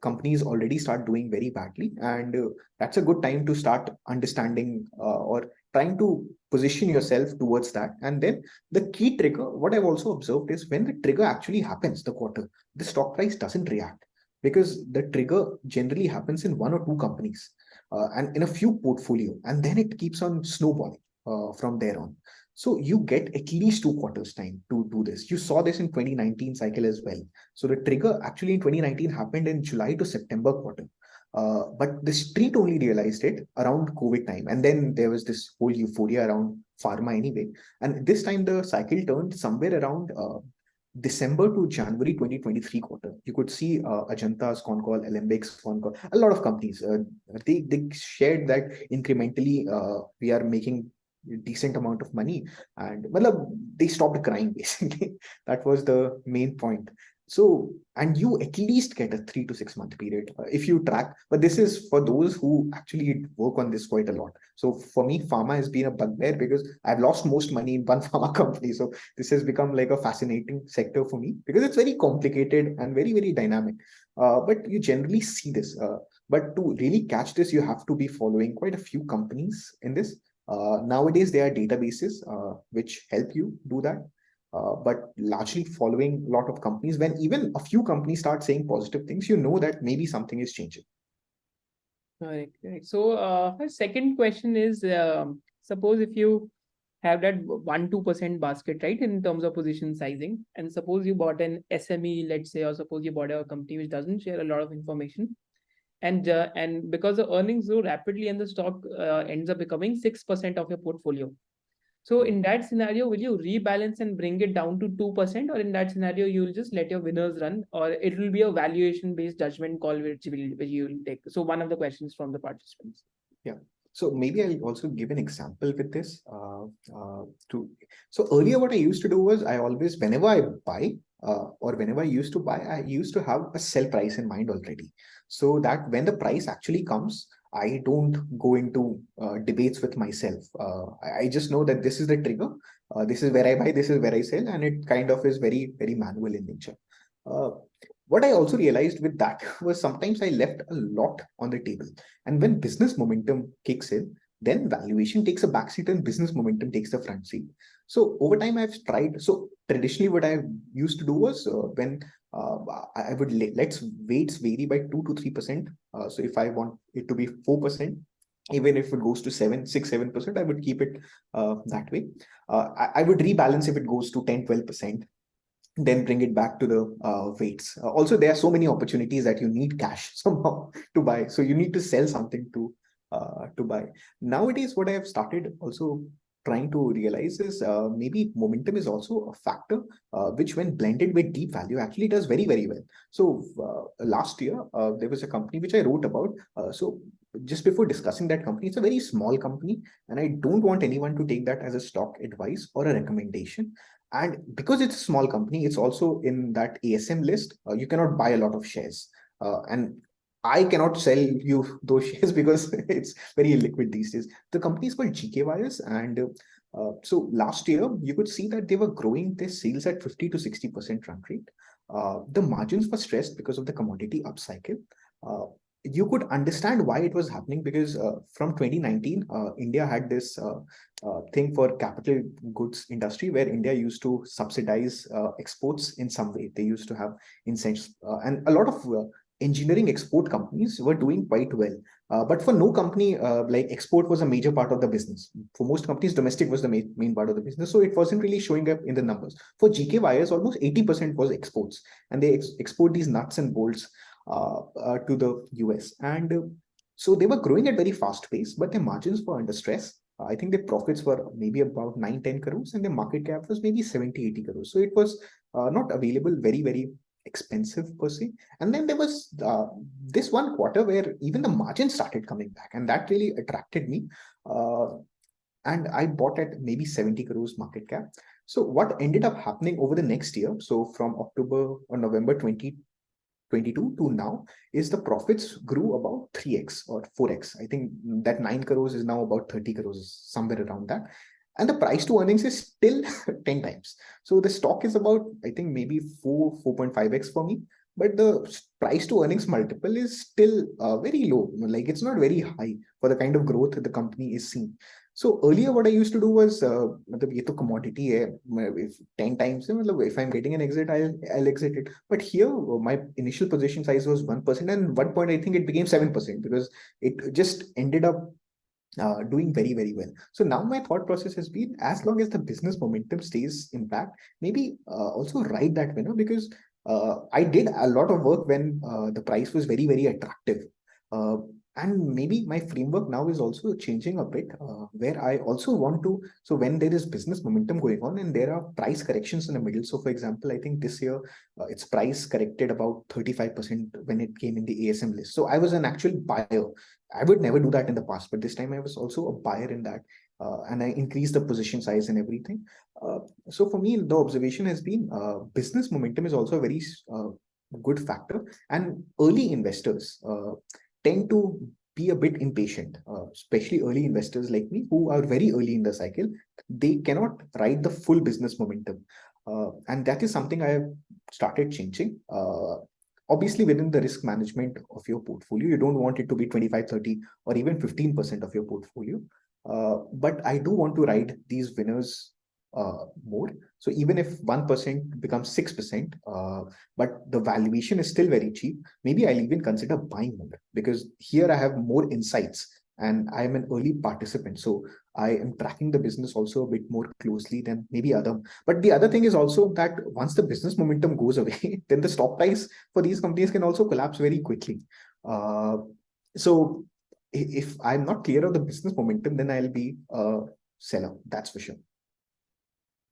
companies already start doing very badly. And that's a good time to start understanding or trying to position yourself towards that. And then the key trigger, what I've also observed is, when the trigger actually happens, the quarter, the stock price doesn't react, because the trigger generally happens in one or two companies and in a few portfolio, and then it keeps on snowballing from there on. So you get at least 2 quarters time to do this. You saw this in 2019 cycle as well. So the trigger actually in 2019 happened in July to September quarter. But the street only realized it around COVID time. And then there was this whole euphoria around pharma anyway. And this time the cycle turned somewhere around December to January 2023 quarter. You could see Ajanta's con call, Alembic's con call, a lot of companies. They shared that incrementally we are making decent amount of money, and well, they stopped crying basically. That was the main point. So, and you at least get a 3 to 6 month period if you track, but this is for those who actually work on this quite a lot. So for me, pharma has been a bugbear because I've lost most money in one pharma company. So this has become like a fascinating sector for me, because it's very complicated and very, very dynamic. But you generally see this. But to really catch this, you have to be following quite a few companies in this. Nowadays, there are databases which help you do that. But largely following a lot of companies, when even a few companies start saying positive things, you know that maybe something is changing. Correct, correct. So, her second question is, suppose if you have that 1-2% basket, right, in terms of position sizing, and suppose you bought an SME, let's say, or suppose you bought a company which doesn't share a lot of information, and because the earnings grow rapidly and the stock ends up becoming 6% of your portfolio. So in that scenario, will you rebalance and bring it down to 2%, or in that scenario, you will just let your winners run, or it will be a valuation-based judgment call which you will take? So one of the questions from the participants. Yeah. So maybe I'll also give an example with this. So earlier, what I used to do was, I always, whenever I buy or whenever I used to buy, I used to have a sell price in mind already, so that when the price actually comes, I don't go into debates with myself. I just know that this is the trigger. This is where I buy, this is where I sell, and it kind of is very, very manual in nature. What I also realized with that was, sometimes I left a lot on the table. And when business momentum kicks in, then valuation takes a backseat and business momentum takes the front seat. So over time, I've tried. So traditionally, what I used to do was, when I would let's weights vary by 2 to 3%. So if I want it to be 4%, even if it goes to 7%, I would keep it that way. I would rebalance if it goes to 10-12%. Then bring it back to the weights. Also, there are so many opportunities that you need cash somehow to buy. So you need to sell something to buy. Nowadays, what I have started also trying to realize is, maybe momentum is also a factor, which when blended with deep value actually does very, very well. So last year, there was a company which I wrote about. So just before discussing that company, it's a very small company, and I don't want anyone to take that as a stock advice or a recommendation. And because it's a small company, it's also in that ASM list. You cannot buy a lot of shares. And I cannot sell you those shares because it's very illiquid these days. The company is called GK Wires. And so last year, you could see that they were growing their sales at 50 to 60% run rate. The margins were stressed because of the commodity upcycle. You could understand why it was happening, because from 2019, India had this thing for capital goods industry, where India used to subsidize exports in some way. They used to have incentives, and a lot of engineering export companies were doing quite well. But for no company, like export was a major part of the business. For most companies, domestic was the main part of the business. So it wasn't really showing up in the numbers. For GK Wires, almost 80% was exports, and they export these nuts and bolts to the US. And so they were growing at very fast pace, but their margins were under stress. I think the profits were maybe about 9-10 crores and the market cap was maybe 70-80 crores. So it was not available very, very expensive per se. And then there was this one quarter where even the margin started coming back, and that really attracted me. And I bought at maybe 70 crores market cap. So what ended up happening over the next year, so from October or November 2022 to now, is the profits grew about 3x or 4x. I think that 9 crores is now about 30 crores, somewhere around that. And the price to earnings is still 10 times. So the stock is about, I think, maybe 4.5x for me. But the price to earnings multiple is still very low. Like, it's not very high for the kind of growth the company is seeing. So earlier, what I used to do was, ये तो commodity है, if 10 times, if I'm getting an exit, I'll exit it. But here, my initial position size was 1%, and at one point I think it became 7% because it just ended up doing very, very well. So now my thought process has been, as long as the business momentum stays intact, maybe also ride that winner, because I did a lot of work when the price was very, very attractive. And maybe my framework now is also changing a bit, where I also want to, so when there is business momentum going on and there are price corrections in the middle. So for example, I think this year its price corrected about 35% when it came in the ASM list. So I was an actual buyer. I would never do that in the past, but this time I was also a buyer in that. And I increased the position size and everything. So for me, the observation has been business momentum is also a very good factor. And early investors tend to be a bit impatient, especially early investors like me who are very early in the cycle. They cannot ride the full business momentum. And that is something I have started changing. Obviously, within the risk management of your portfolio, you don't want it to be 25, 30, or even 15% of your portfolio. But I do want to ride these winners more. So even if 1% becomes 6%, but the valuation is still very cheap, maybe I'll even consider buying more, because here I have more insights and I am an early participant. So I am tracking the business also a bit more closely than maybe other. But the other thing is also that once the business momentum goes away, then the stock price for these companies can also collapse very quickly. So if I'm not clear of the business momentum, then I'll be a seller. That's for sure.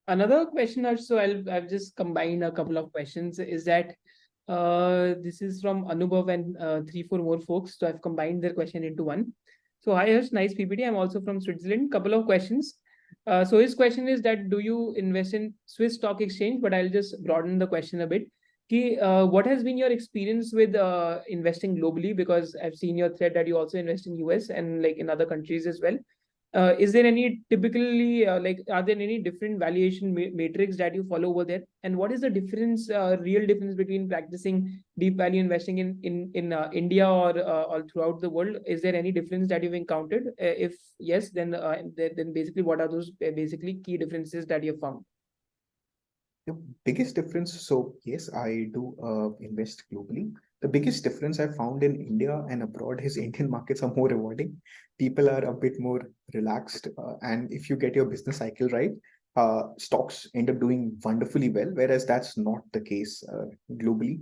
Another question, so I've just combined a couple of questions, is that this is from Anubhav and 3-4 more folks. So I've combined their question into one. So hi Harsh, nice PPT. I'm also from Switzerland. Couple of questions. So his question is that, do you invest in Swiss stock exchange? But I'll just broaden the question a bit. What has been your experience with investing globally? Because I've seen your thread that you also invest in US and like in other countries as well. Is there any typically are there any different valuation matrix that you follow over there? And what is the difference, real difference between practicing deep value investing in India or all throughout the world? Is there any difference that you've encountered? If yes, then basically what are those basically key differences that you've found? The biggest difference, so yes, I do invest globally. The biggest difference I found in India and abroad is Indian markets are more rewarding. People are a bit more relaxed, and if you get your business cycle right, stocks end up doing wonderfully well, whereas that's not the case globally.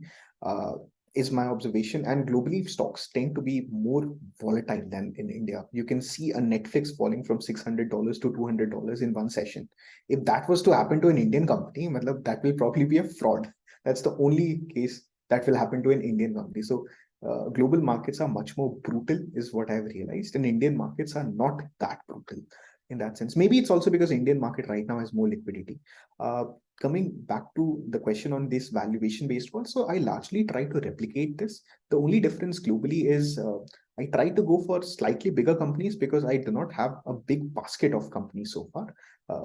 Is my observation. And globally, stocks tend to be more volatile than in India. You can see a Netflix falling from $600 to $200 in one session. If that was to happen to an Indian company, that will probably be a fraud. That's the only case that will happen to an Indian company. So global markets are much more brutal, is what I've realized, and Indian markets are not that brutal in that sense. Maybe it's also because Indian market right now has more liquidity. Coming back to the question on this valuation based one, so I largely try to replicate this. The only difference globally is I try to go for slightly bigger companies because I do not have a big basket of companies so far.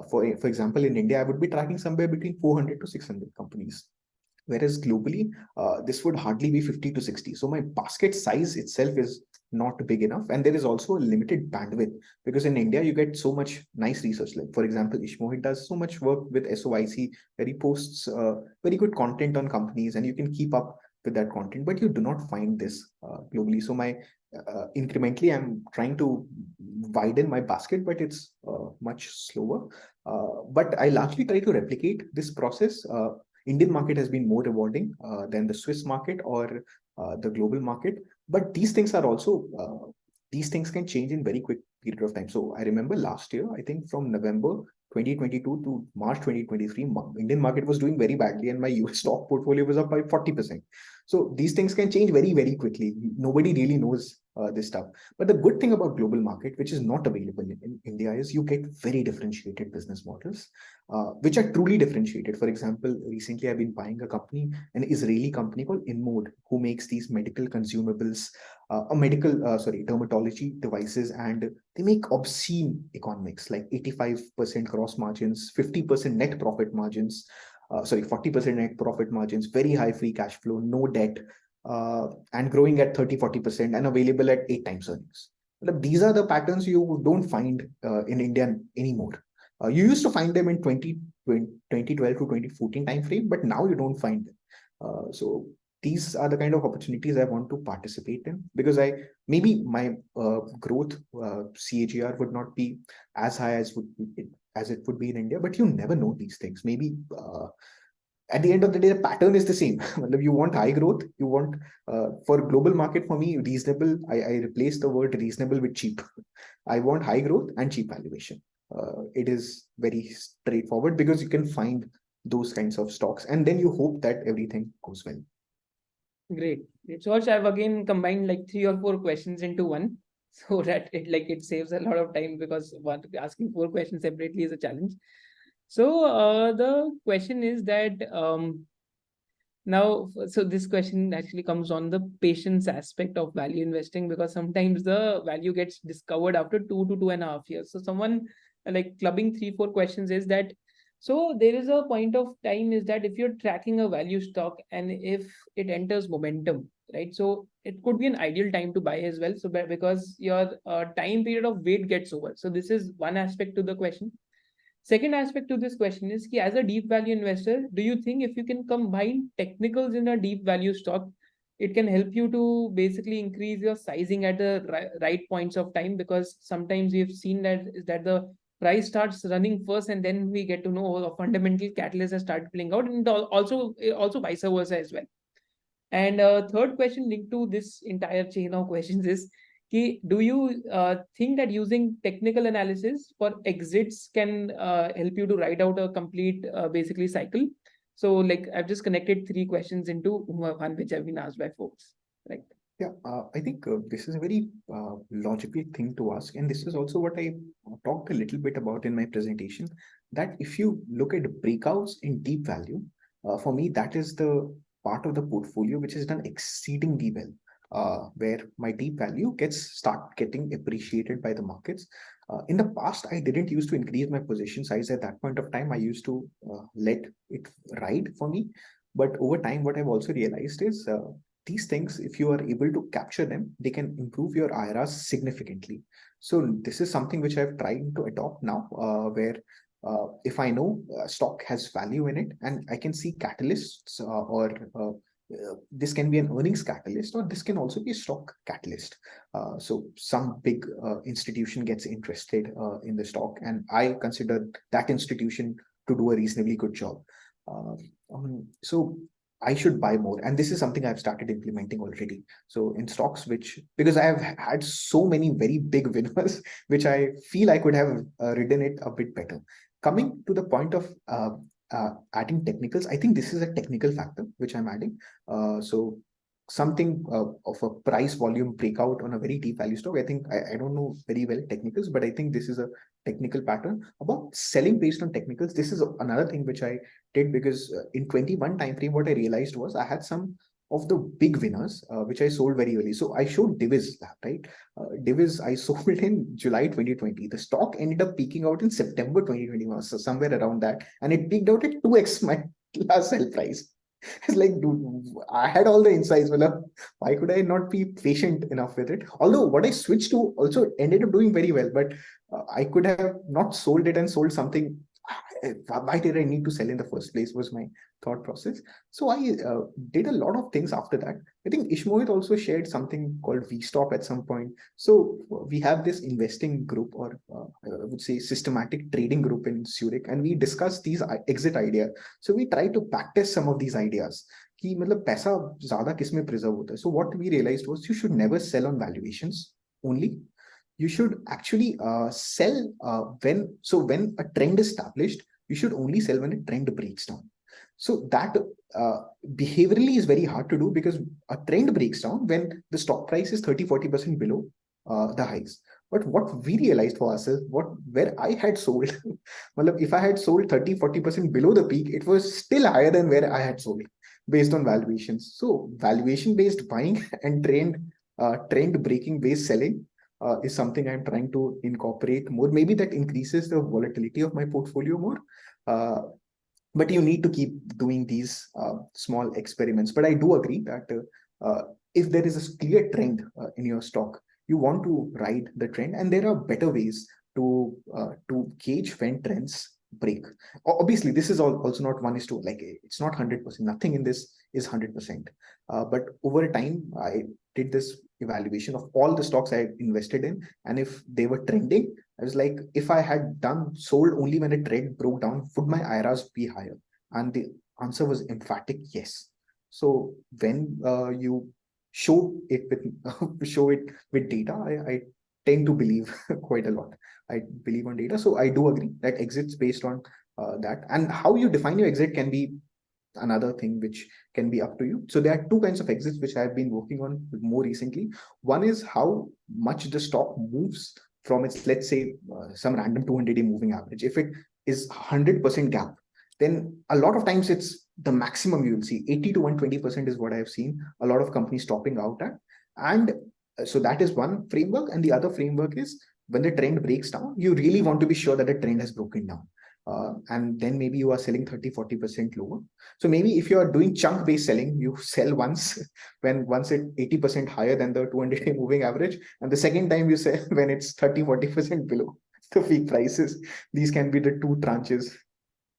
For example, in India, I would be tracking somewhere between 400 to 600 companies. Whereas globally, this would hardly be 50 to 60. So my basket size itself is not big enough. And there is also a limited bandwidth, because in India, you get so much nice research. Like, for example, Ishmohit does so much work with SOIC, where he posts very good content on companies, and you can keep up with that content, but you do not find this globally. So my incrementally, I'm trying to widen my basket, but it's much slower. But I largely try to replicate this process. Indian market has been more rewarding than the Swiss market or the global market. But these things are also, these things can change in very quick period of time. So I remember last year, I think from November 2022 to March 2023, Indian market was doing very badly and my US stock portfolio was up by 40%. So these things can change very, very quickly. Nobody really knows this stuff. But the good thing about global market, which is not available in India, is you get very differentiated business models, which are truly differentiated. For example, recently I've been buying a company, an Israeli company called InMode, who makes these medical consumables, dermatology devices, and they make obscene economics, like 85% gross margins, 50% net profit margins, 40% net profit margins, very high free cash flow, no debt, and growing at 30-40% and available at 8 times earnings. These are the patterns you don't find in India anymore. You used to find them in 2012 to 2014 timeframe, but now you don't find them. So these are the kind of opportunities I want to participate in, because maybe my growth CAGR would not be as high as it would be in India, but you never know these things. Maybe at the end of the day, the pattern is the same. You want high growth, you want for global market, for me, reasonable. I replace the word reasonable with cheap. I want high growth and cheap valuation. It is very straightforward because you can find those kinds of stocks, and then you hope that everything goes well. Great. So I've again combined like 3 or 4 questions into one, so that it saves a lot of time, because asking 4 questions separately is a challenge. So the question is that now, so this question actually comes on the patience aspect of value investing, because sometimes the value gets discovered after 2 to 2.5 years. So someone like clubbing 3-4 questions is that, so there is a point of time is that if you're tracking a value stock and if it enters momentum, right? So it could be an ideal time to buy as well. So because your time period of wait gets over. So this is one aspect to the question. Second aspect to this question is, as a deep value investor, do you think if you can combine technicals in a deep value stock, it can help you to basically increase your sizing at the right points of time? Because sometimes we've seen that the price starts running first, and then we get to know a fundamental catalyst has started playing out, and also vice versa as well. And third question linked to this entire chain of questions is, do you think that using technical analysis for exits can help you to write out a complete basically cycle? So like I've just connected 3 questions into one which have been asked by folks, right? Yeah, I think this is a very logical thing to ask. And this is also what I talked a little bit about in my presentation, that if you look at breakouts in deep value, for me, that is the part of the portfolio which is done exceedingly well, where my deep value start getting appreciated by the markets. In the past, I didn't used to increase my position size at that point of time. I used to let it ride for me. But over time, what I've also realized is these things, if you are able to capture them, they can improve your IRRs significantly. So this is something which I've tried to adopt now, where if I know stock has value in it and I can see catalysts, or this can be an earnings catalyst, or this can also be a stock catalyst. So some big institution gets interested in the stock, and I consider that institution to do a reasonably good job. So I should buy more. And this is something I've started implementing already. So in stocks, because I have had so many very big winners, which I feel I could have ridden it a bit better. Coming to the point of adding technicals, I think this is a technical factor which I'm adding. So something of a price volume breakout on a very deep value stock. I think I don't know very well technicals, but I think this is a technical pattern. About selling based on technicals, this is another thing which I did, because in 21 time frame, what I realized was I had some of the big winners, which I sold very early. So I showed Divis, right? Divis I sold in July 2020. The stock ended up peaking out in September 2021, so somewhere around that, and it peaked out at 2x my last sell price. It's like, dude, I had all the insights. Why could I not be patient enough with it? Although what I switched to also ended up doing very well, but I could have not sold it and sold something. Why did I need to sell in the first place was my thought process. So I did a lot of things after that. I think Ishmohit also shared something called VStop at some point. So we have this investing group, or I would say systematic trading group in Zurich, and we discuss these exit ideas. So we try to practice some of these ideas. कि मतलब पैसा ज़्यादा किस में preserve होता है. So what we realized was you should never sell on valuations only. you should actually sell when a trend is established, you should only sell when a trend breaks down. So that behaviorally is very hard to do, because a trend breaks down when the stock price is 30-40% below the highs. But what we realized for us is where I had sold, well, if I had sold 30-40% below the peak, it was still higher than where I had sold based on valuations. So valuation based buying and trend breaking based selling is something I'm trying to incorporate more. Maybe that increases the volatility of my portfolio more. But you need to keep doing these small experiments. But I do agree that if there is a clear trend in your stock, you want to ride the trend, and there are better ways to gauge when trends break. Obviously, this is also not 1:1, like it's not 100%. Nothing in this is 100%. But over time, I did this evaluation of all the stocks I invested in, and if they were trending, I was like, if I had sold only when a trend broke down, would my IRRs be higher? And the answer was emphatic yes. So when you show it with data, I tend to believe quite a lot. I believe on data. So I do agree that exits based on that. And how you define your exit can be another thing which can be up to you. So there are two kinds of exits which I've been working on more recently. One is how much the stock moves from its, let's say, some random 200-day moving average. If it is 100% gap, then a lot of times it's the maximum you will see. 80 to 120% is what I've seen a lot of companies topping out at. And so that is one framework. And the other framework is when the trend breaks down, you really want to be sure that the trend has broken down. And then maybe you are selling 30-40% lower. So maybe if you are doing chunk based selling, you sell once once it 80% higher than the 200-day moving average, and the second time you sell when it's 30-40% below the peak prices. These can be the two tranches.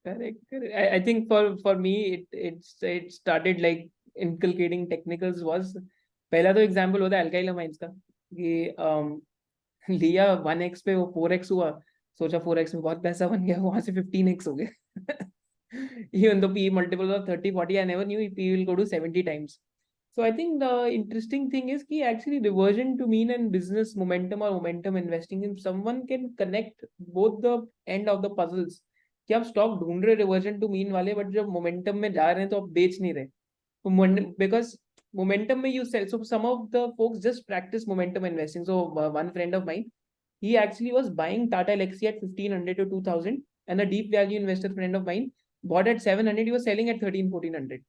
Correct. I think for me it started like inculcating technicals was पहला तो example होता है alkyl amines का कि लिया 1x पे वो 4x हुआ, सोचा 4x में बहुत पैसा बन गया, वहां से 15x हो गया. Even though P multiple of 30-40, I never knew P will go to 70 times. So I think the interesting thing is कि actually reversion to mean and business momentum or momentum investing in someone can connect both the end of the puzzles. कि आप stock ढूंढ रहे reversion to mean वाले, but जब momentum में जा रहे हैं तो आप बेच नहीं रहे, तो बिकॉज momentum में you sell. So some of the folks just practice momentum investing. So one friend of mine, he actually was buying Tata Lexi at 1500 to 2000, and a deep value investor friend of mine bought at 700. He was selling at 13-1400.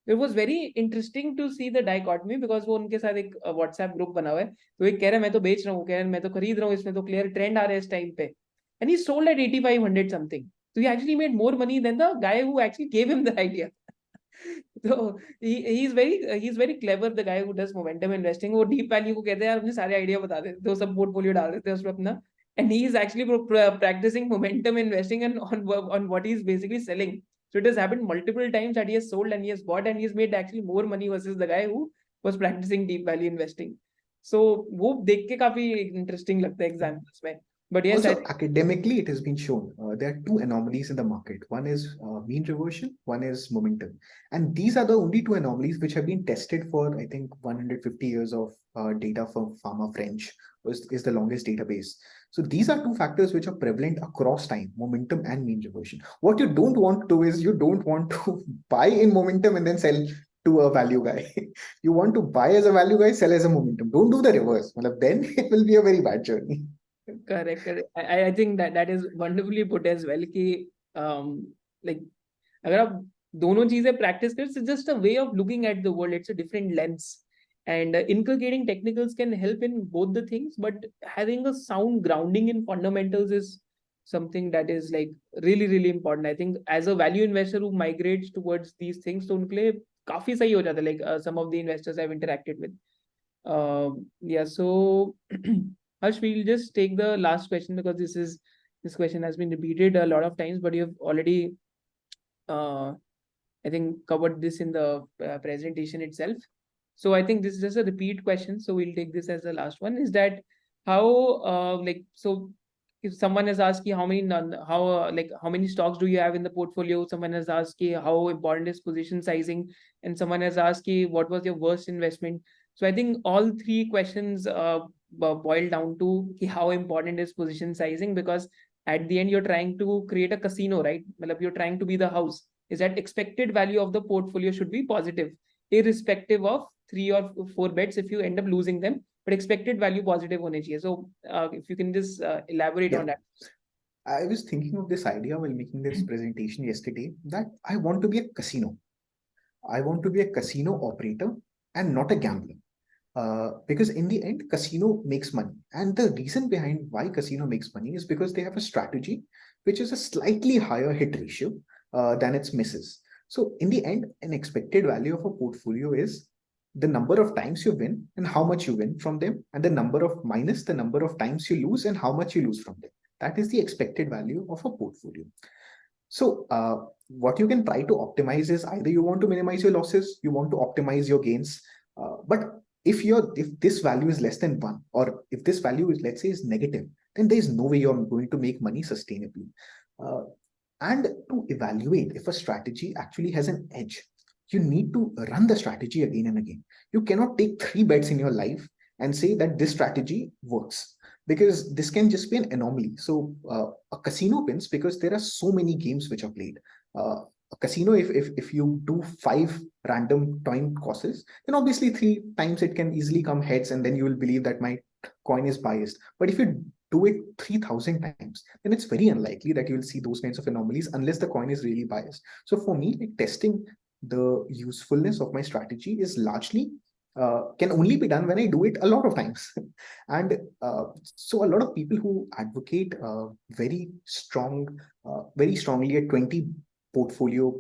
It was very interesting to see the dichotomy, because वो उनके साथ एक WhatsApp group बना हुआ है, तो एक कह रहा है मैं तो बेच रहा हूँ, कह रहा है मैं तो खरीद रहा हूँ, इसमें तो क्लियर ट्रेंड आ रहा है इस टाइम पे, and he sold at 8500 something. So he actually made more money than the guy who actually gave him the idea. So he's very clever, the guy who does momentum investing. वो deep value को कहते हैं यार अपने सारे idea बता देते हैं, सब पोर्टफोलियो डाल देते हैं उसमें अपना, and he is actually practicing momentum investing and on what he's basically selling. So it has happened multiple times that he has sold and he has bought, and he has made actually more money versus the guy who was practicing deep value investing. So वो देख के काफी interesting लगता है examples में. But yes, also, academically, it has been shown there are two anomalies in the market. One is mean reversion, one is momentum. And these are the only two anomalies which have been tested for, I think, 150 years of data from Pharma French is the longest database. So these are two factors which are prevalent across time, momentum and mean reversion. What you don't want to do is you don't want to buy in momentum and then sell to a value guy. You want to buy as a value guy, sell as a momentum. Don't do the reverse. Then it will be a very bad journey. Correct. I think that is wonderfully put as well कि like अगर आप दोनों चीजें practice करें, it's just a way of looking at the world. It's a different lens, and inculcating technicals can help in both the things, but having a sound grounding in fundamentals is something that is like really important. I think as a value investor who migrates towards these things, तो उनके लिए काफी सही हो जाता है. Like some of the investors I've interacted with. Yeah, so Harsh, we'll just take the last question, because this question has been repeated a lot of times, but you've already I think covered this in the presentation itself. So I think this is just a repeat question, so we'll take this as the last one. Is that how so if someone has asked you how many stocks do you have in the portfolio, someone has asked you how important is position sizing, and someone has asked you what was your worst investment. So I think all three questions boil down to how important is position sizing, because at the end you're trying to create a casino, right? You're trying to be the house. Is that expected value of the portfolio should be positive, irrespective of 3 or 4 bets if you end up losing them, but expected value positive hone chahiye. So if you can just elaborate on that. I was thinking of this idea while making this presentation yesterday, that I want to be a casino. I want to be a casino operator and not a gambler. Because in the end, casino makes money. And the reason behind why casino makes money is because they have a strategy which is a slightly higher hit ratio than its misses. So in the end, an expected value of a portfolio is the number of times you win and how much you win from them, and the number of minus the number of times you lose and how much you lose from them. That is the expected value of a portfolio. So what you can try to optimize is either you want to minimize your losses, you want to optimize your gains. But if this value is less than 1, or if this value is, let's say, is negative, then there is no way you're going to make money sustainably. And to evaluate if a strategy actually has an edge, you need to run the strategy again and again. You cannot take 3 bets in your life and say that this strategy works, because this can just be an anomaly. So a casino wins because there are so many games which are played. A casino, if you do 5 random coin tosses, then obviously 3 times it can easily come heads, and then you will believe that my coin is biased. But if you do it 3,000 times, then it's very unlikely that you will see those kinds of anomalies unless the coin is really biased. So for me, like, testing the usefulness of my strategy is largely can only be done when I do it a lot of times. And so a lot of people who advocate very strongly a 20 portfolio,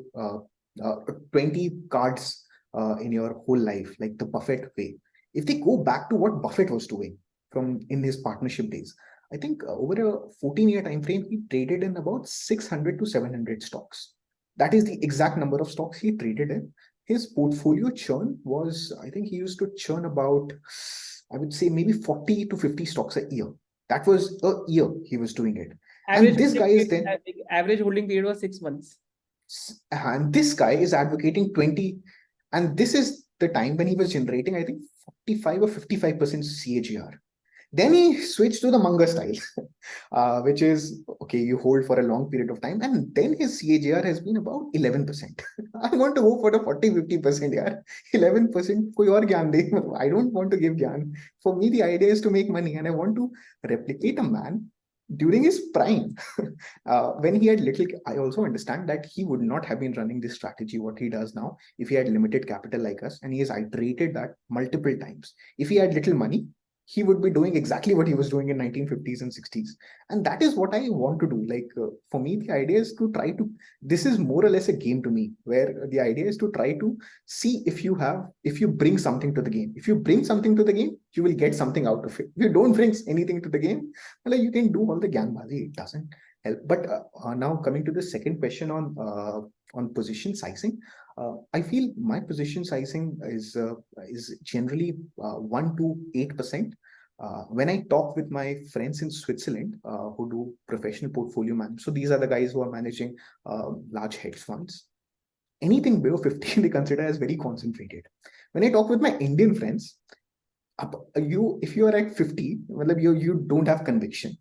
20 cards in your whole life, like the Buffett way, if they go back to what Buffett was doing from in his partnership days, I think over a 14-year time frame, he traded in about 600 to 700 stocks. That is the exact number of stocks he traded in. His portfolio churn was, I think he used to churn about, I would say, maybe 40 to 50 stocks a year. That was a year he was doing it. Average and this guy is then average holding period was 6 months. And this guy is advocating 20, and this is the time when he was generating, I think, 45 or 55% CAGR. Then he switched to the Munger style, which is, okay, you hold for a long period of time, and then his CAGR has been about 11%. I want to go for the 40-50%. Yeah. 11% koi aur gyan de. I don't want to give gyan. For me, the idea is to make money, and I want to replicate a man during his prime. When he had little, I also understand that he would not have been running this strategy, what he does now, if he had limited capital like us, and he has iterated that multiple times. If he had little money, he would be doing exactly what he was doing in 1950s and 60s. And that is what I want to do. Like, for me, the idea is to try to, this is more or less a game to me, where the idea is to try to see if you bring something to the game. If you bring something to the game, you will get something out of it. If you don't bring anything to the game, well, you can do all the gyanbazi. It doesn't help. But now coming to the second question on position sizing, I feel my position sizing is generally 1 to 8%. When I talk with my friends in Switzerland who do professional portfolio management, so these are the guys who are managing large hedge funds, anything below 50 they consider as very concentrated. When I talk with my Indian friends, if you are at 50, well, you don't have conviction.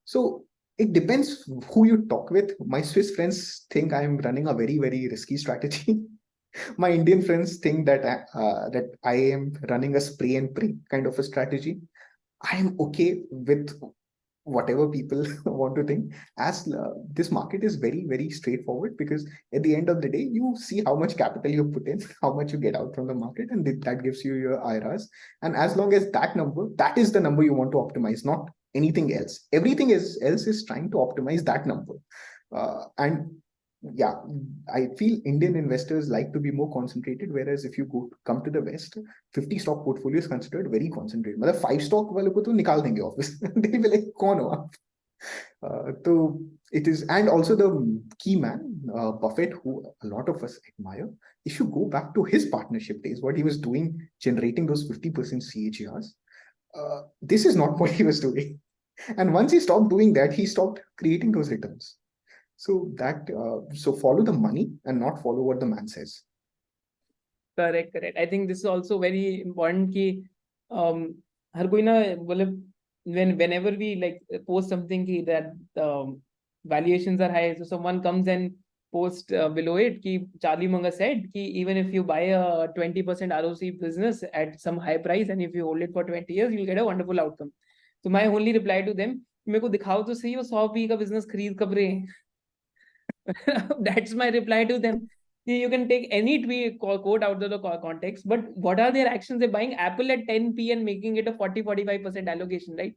So it depends who you talk with. My Swiss friends think I'm running a very, very risky strategy. My Indian friends think that I am running a spray and pray kind of a strategy. I am okay with whatever people want to think, as this market is very, very straightforward, because at the end of the day, you see how much capital you put in, how much you get out from the market, and that gives you your IRRs. And as long as that is the number you want to optimize, not anything else. Everything else is trying to optimize that number. And yeah, I feel Indian investors like to be more concentrated, whereas if you come to the West, 50 stock portfolio is considered very concentrated. मतलब 5 stock वालों को तो निकाल देंगे office. They'll be like, कौन हो आप? So it is, and also the key man, Buffett, who a lot of us admire. If you go back to his partnership days, what he was doing, generating those 50% CAGRs, this is not what he was doing. And once he stopped doing that, he stopped creating those returns. So follow the money and not follow what the man says. Correct. I think this is also very important कि हर कोई ना मतलब whenever we like post something ki that valuations are high, so someone comes and post below it ki Charlie Munger said ki even if you buy a 20% ROC business at some high price and if you hold it for 20 years you'll get a wonderful outcome. So my only reply to them, मेरे को दिखाओ तो सही वो 100 PE का business खरीद कब रहे हैं. That's my reply to them. You can take any tweet quote out of the context, but what are their actions? They're buying Apple at 10p and making it a 40-45% allocation, right?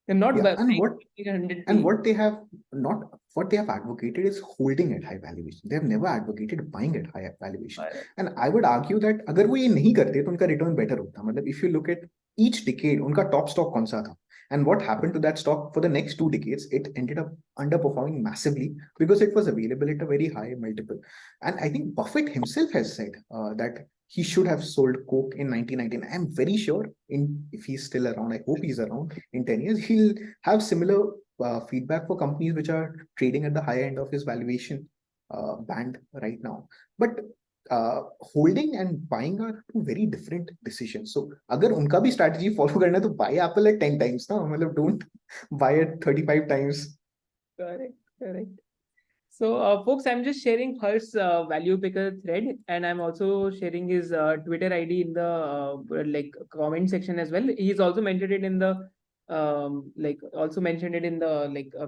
They're not Yeah, and buying what 100p. and what they have not what they have advocated is holding at high valuation. They have never advocated buying at high valuation. And I would argue that अगर वो ये नहीं करते तो उनका return better होता. मतलब if you look at each decade, उनका top stock कौन सा था? And what happened to that stock for the next 2 decades? It ended up underperforming massively because it was available at a very high multiple. And I think Buffett himself has said that he should have sold Coke in 1919. I'm very sure if he's still around, I hope he's around in 10 years, he'll have similar feedback for companies which are trading at the higher end of his valuation band right now. But holding and buying are two very different decisions. So अगर उनका भी strategy follow करना है तो buy Apple at 10 times ना, मतलब don't buy at 35 times. Correct. So, folks, I'm just sharing Harsh's value picker thread, and I'm also sharing his Twitter ID in the like comment section as well. He's also mentioned it in the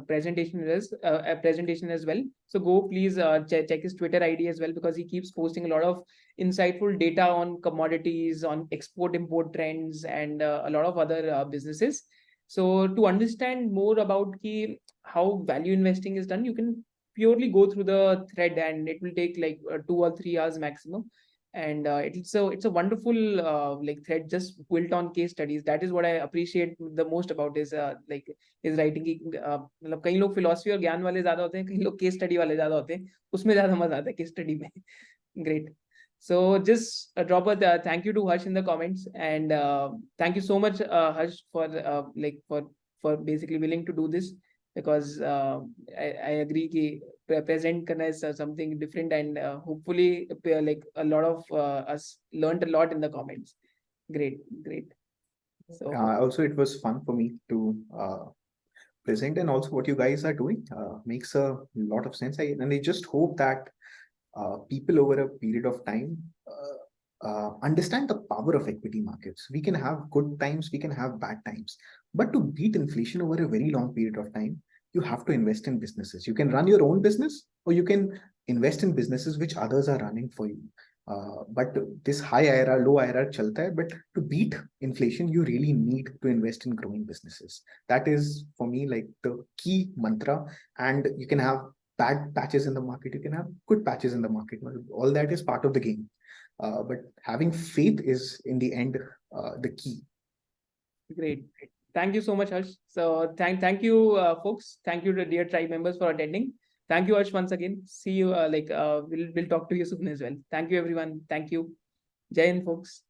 presentation as well. So go please check his Twitter ID as well, because he keeps posting a lot of insightful data on commodities, on export-import trends, and a lot of other businesses. So to understand more about how value investing is done, you can purely go through the thread, and it will take like 2 or 3 hours maximum. And it's a wonderful like thread just built on case studies. That is what I appreciate the most about his like his writing की मतलब कई लोग philosophy और ज्ञान वाले ज्यादा होते हैं, कई लोग case study वाले ज्यादा होते हैं, उसमें ज्यादा मजा आता है case study में. Great. So just drop a thank you to Harsh in the comments, and thank you so much Harsh for for basically willing to do this, because I agree कि present करना is something different, and hopefully like a lot of us learned a lot in the comments. Great. So Also, it was fun for me to present, and also what you guys are doing makes a lot of sense. And I just hope that people over a period of time understand the power of equity markets. We can have good times, we can have bad times, but to beat inflation over a very long period of time, you have to invest in businesses. You can run your own business, or you can invest in businesses which others are running for you. But this high IRR, low IRR chalta hai, but to beat inflation, you really need to invest in growing businesses. That is, for me, like the key mantra. And you can have bad patches in the market, you can have good patches in the market. All that is part of the game. But having faith is, in the end, the key. Great. Thank you so much, Harsh. So thank you, folks. Thank you to dear tribe members for attending. Thank you, Harsh, once again. See you. We'll talk to you soon as well. Thank you, everyone. Thank you. Jai Hind, folks.